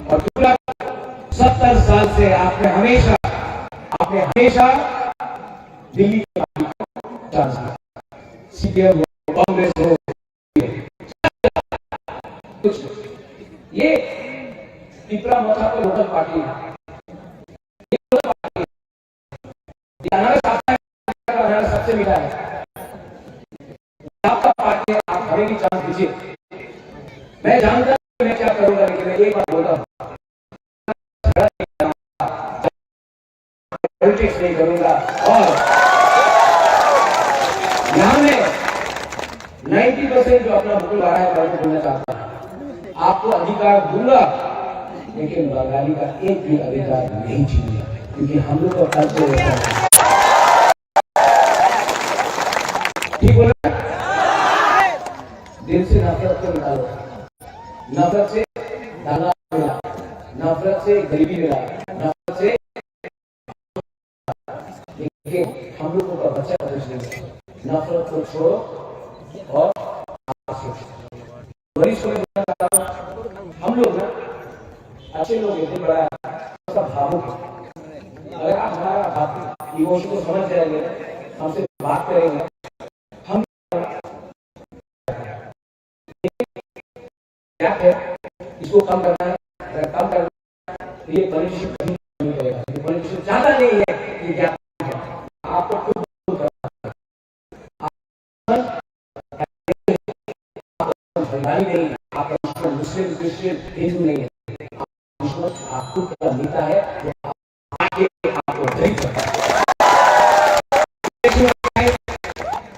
और पूरा 70 साल से आपने हमेशा दिल्ली की चांस दिया, सीपीएम हो, कांग्रेस हो, कुछ ये त्रिपुरा मथा को लोकल पार्टी है। सबसे मिला है आपका पार्टी है, आप हमें भी चांस दीजिए। मैं जानता हूं मैं क्या करूंगा, लेकिन मैं एक बात बोलता हूं, पॉलिटिक्स नहीं करूंगा। और यहां में 90% जो अपना वोट आ रहा है मैं बोलना चाहता हूं, आपको अधिकार दूंगा, लेकिन बंगाली का एक भी अधिकार नहीं छीनूंगा, क्योंकि हम लोग का कर्तव्य होता है। ठीक बोला? दिल से नफरत को निकालो, नफरत से दाना मिला, नफरत से गरीबी मिला, नफरत से, लेकिन हम लोगों का बच्चा कुछ नहीं, नफरत को छोड़ो और हम लोग ना अच्छे लोग हैं, बड़ा भावुक है। अगर आप हमारा इमोशन को समझ जाएंगे, हमसे बात करेंगे, हम क्या है इसको कम करना है, अगर कम करना है ये पॉलिटिशियन कभी नहीं करेगा, पॉलिटिशियन चाहता नहीं है कि क्या आपको खुद नहीं, आप मुस्लिम क्रिश्चियन हिंदू नहीं है, आप खुद का नेता है जो आगे आपको नहीं करता।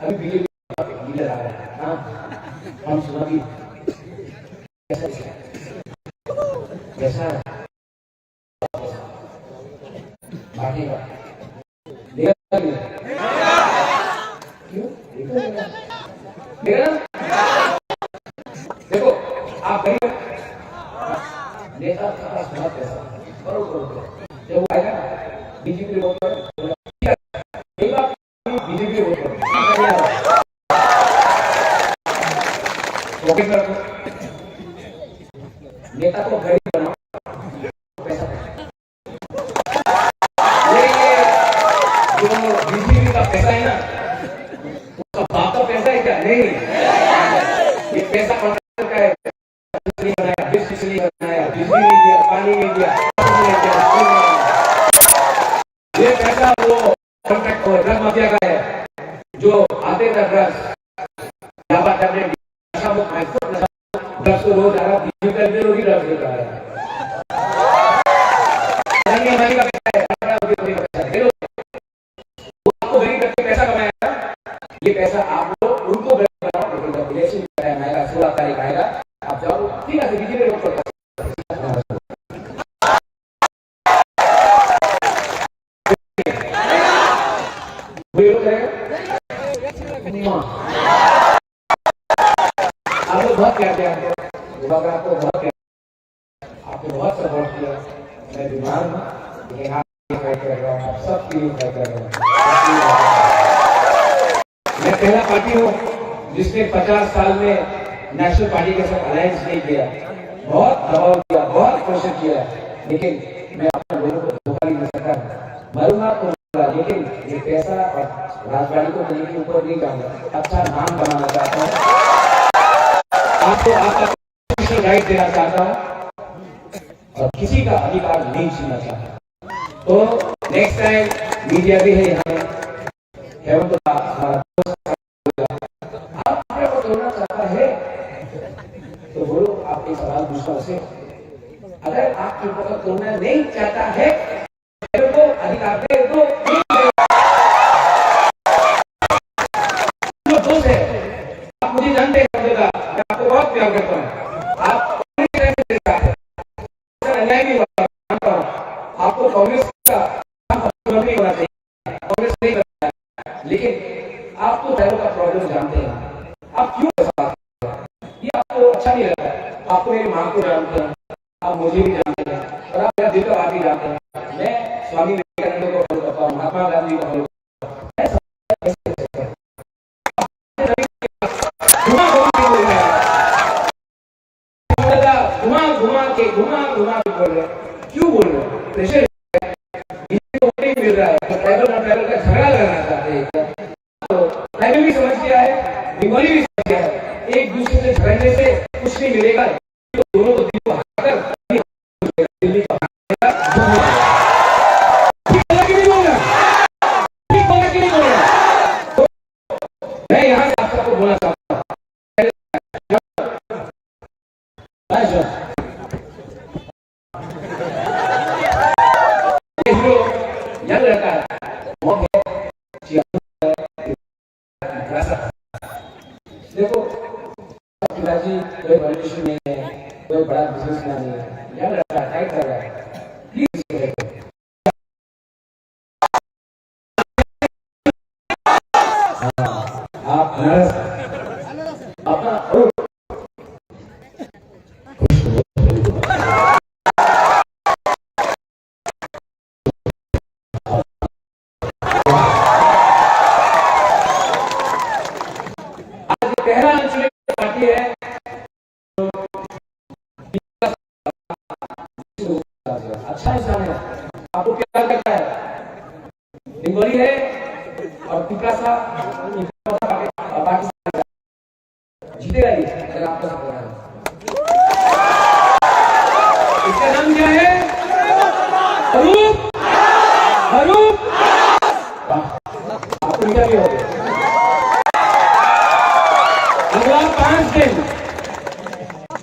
अभी बीजेपी लीडर आ रहा है, हाँ हम सुना भी कैसा बांटेगा, क्यों देखो आप गरीब नेता के पास बहुत पैसा करोड़ जब वो आएगा बीजेपी वोट बीजेपी वोट नेता को गरीब बनाओ, पैसा जो बीजेपी का पैसा है ना, उसका बाप का पैसा है क्या? नहीं, ये पैसा कॉन्ट्रैक्टर का है, बनाया, बिजली बनाया, बिजली नहीं दिया, पानी नहीं दिया, ये पैसा वो कॉन्ट्रैक्ट ड्रग माफिया का है, जो आते थे ड्रग्स ड्रग्स को रोज आ रहा, बीजेपी लोग ही ड्रग्स लेकर आ रहा है, का पैसा है, आपको गरीब करके पैसा कमाया, ये पैसा आप लोग उनको गरीब बनाओ, लेकिन इलेक्शन आएगा 16 तारीख आएगा, आप जाओ ठीक है बीजेपी लोग करता आप लोग बहुत प्यार दिया हमको, आपको बहुत प्यार, आपको बहुत सपोर्ट किया। मैं बीमार हूँ लेकिन आप फाइट कर रहा हूँ, आप सब के लिए फाइट कर रहा हूँ। मैं पहला पार्टी हूँ जिसने 50 साल में नेशनल पार्टी के साथ अलायंस नहीं किया, बहुत दबाव किया, बहुत कोशिश किया, लेकिन मैं अपने लोगों को धोखा नहीं दे सका। मरूंगा तो मरूंगा, लेकिन ये पैसा और राजगाड़ी को देने के ऊपर नहीं जाऊंगा। अच्छा नाम बनाना चाहता हूँ, आपको आपका राइट देना चाहता हूँ और किसी का अधिकार नहीं छीनना चाहता। तो नेक्स्ट टाइम मीडिया भी है यहाँ, हेमंत हमारा आप अपने को तोड़ना चाहता है तो बोलो, आप एक सवाल पूछता उसे, अगर आप को तोड़ना नहीं चाहता है तो अधिकार दे दो, दोस्त है, आप मुझे जानते हैं, मैं आपको बहुत प्यार करता हूँ, आप अन्याय भी मानता हूँ, आपको कांग्रेस का नहीं होना चाहिए, कांग्रेस नहीं करता है, लेकिन आप तो पहले का प्रॉब्लम जानते हैं, आप क्यों ऐसा ये आपको अच्छा नहीं लगता। आपको मेरी मां को जानते हैं, आप मुझे भी जानते हैं और आप मेरा दिल का बात भी जानते हैं। मैं स्वामी विवेकानंद को फॉलो करता हूँ, महात्मा गांधी को फॉलो घुमा के बोल रहे, क्यों बोल रहे? प्रेशर नहीं मिल रहा है, तो ट्राइबल और ट्राइबल का झगड़ा लगाना चाहते हैं। तो ट्राइबल भी समझ गया है, बंगाली भी समझ गया है, एक दूसरे से झगड़ने से कुछ नहीं मिलेगा, तो दोनों को दिल को हटाकर दिल्ली का मैं यहाँ से आप सबको बोलना चाहता हूँ, यंग रहता है, कोई बड़ा बिजनेसमैन नहीं है, यंग लड़का है, टाइट कर रहा है, प्लीज आप अपना पहला आंचलिक पार्टी है अच्छा इंसान है, आपको क्या लगता है? बंगाली है और पिकासा पाकिस्तान जीतेगा ये अगर आपका सपोर्ट है। इसका नाम क्या है? हरूप हरूप। आपको क्या भी हो गया? अगला 5 दिन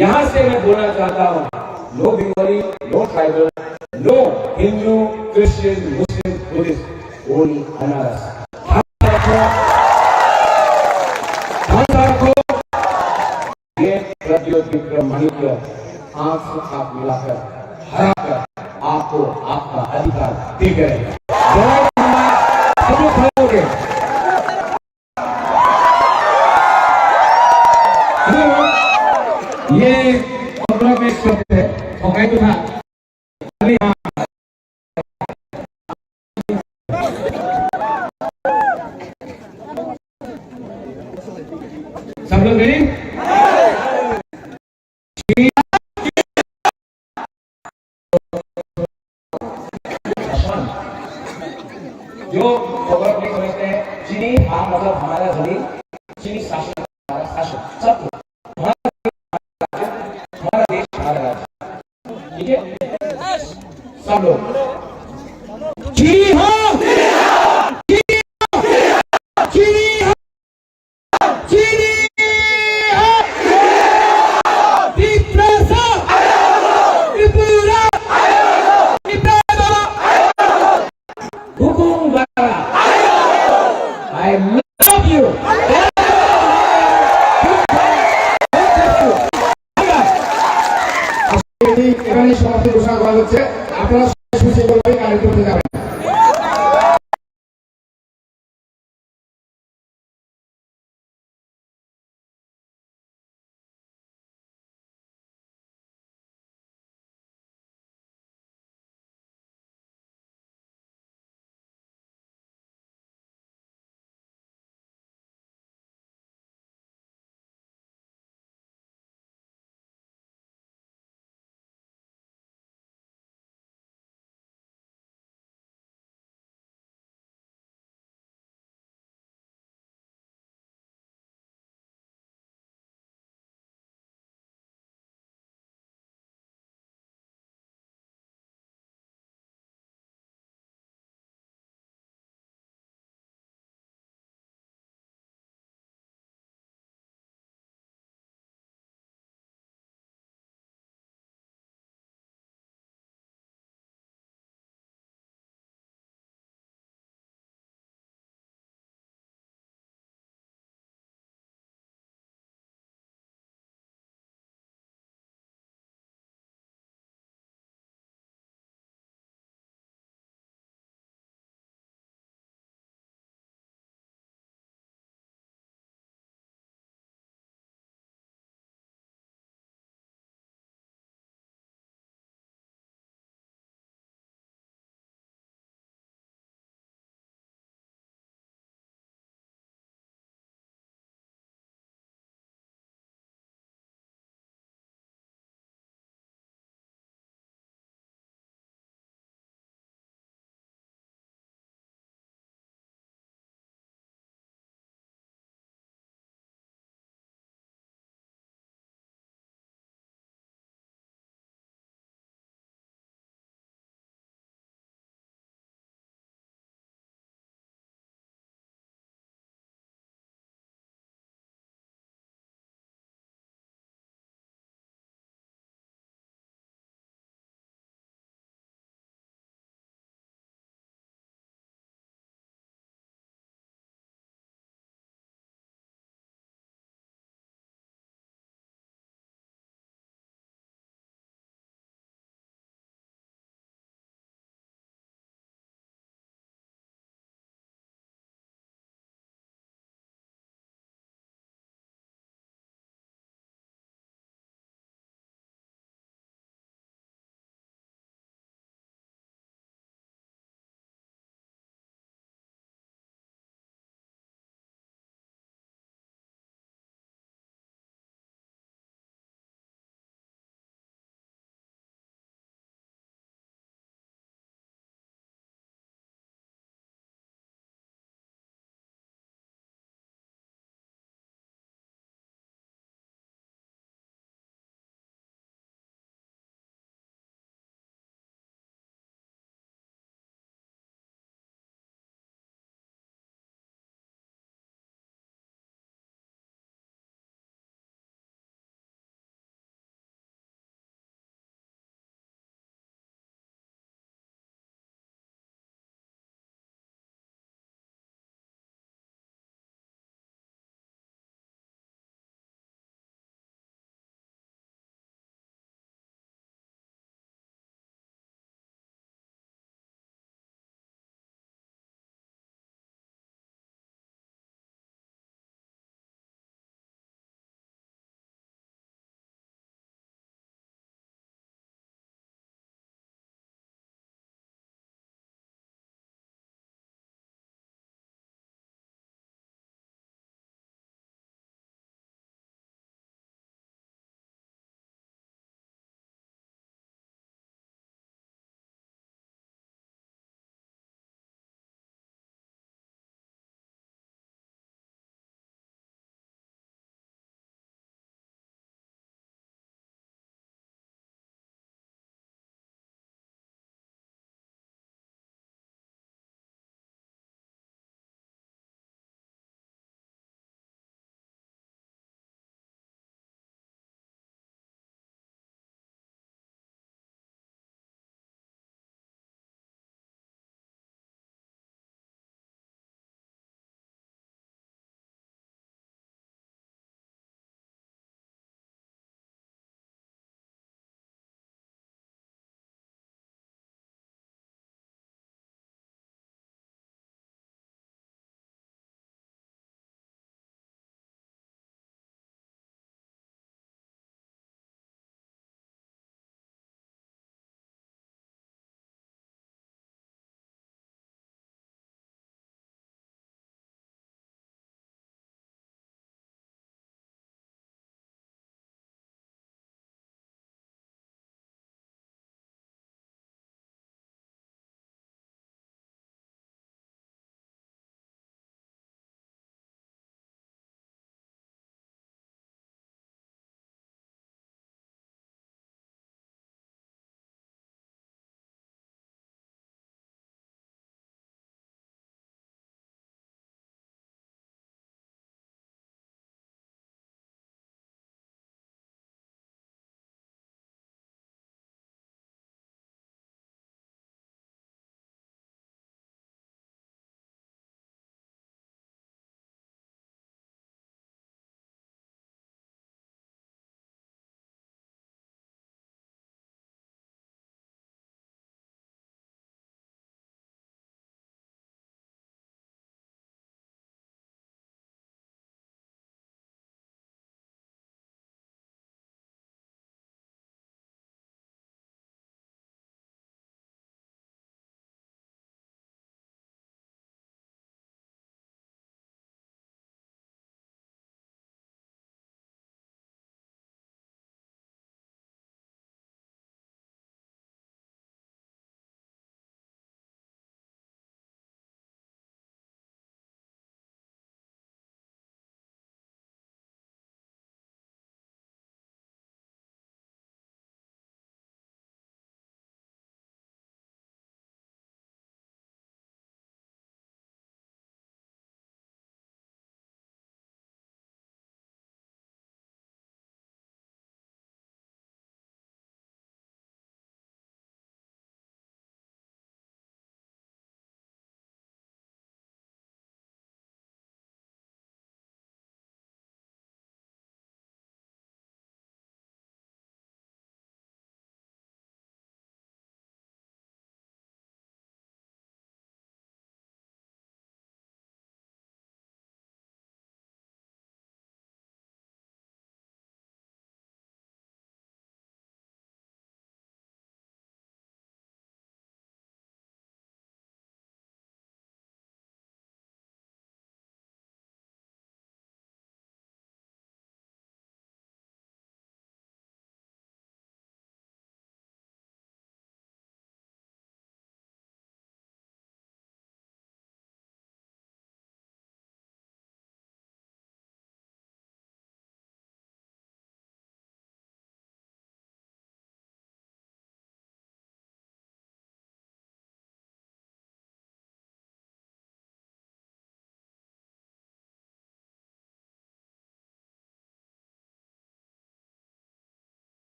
यहां से मैं बोलना चाहता हूं, no Bengali, no tribal, no Hindu, Christian, Muslim, Buddhist, only अनारस। ये प्रज्योत विक्रम माणिक्य आंख से आंख मिलाकर हराकर आपको आपका अधिकार दे करेगा। सब लोग खड़े हो गए। ये कॉम्प्रोमाइज करते हैं और कहीं तो था अभी सब लोग रेडी? जो खबर नहीं समझते हैं, चीनी आप मतलब हमारा जमीन, चीनी शासन हमारा शासन, सब हमारा देश हमारा राज्य, ठीक है? सब लोग चीनी हो, चीनी हो, चीनी हो, चीनी हो, त्रिपुरा, त्रिपुरा, हुकुम वाला, I love you. এখানে সমাপ্তি ঘোষণা করা হচ্ছে।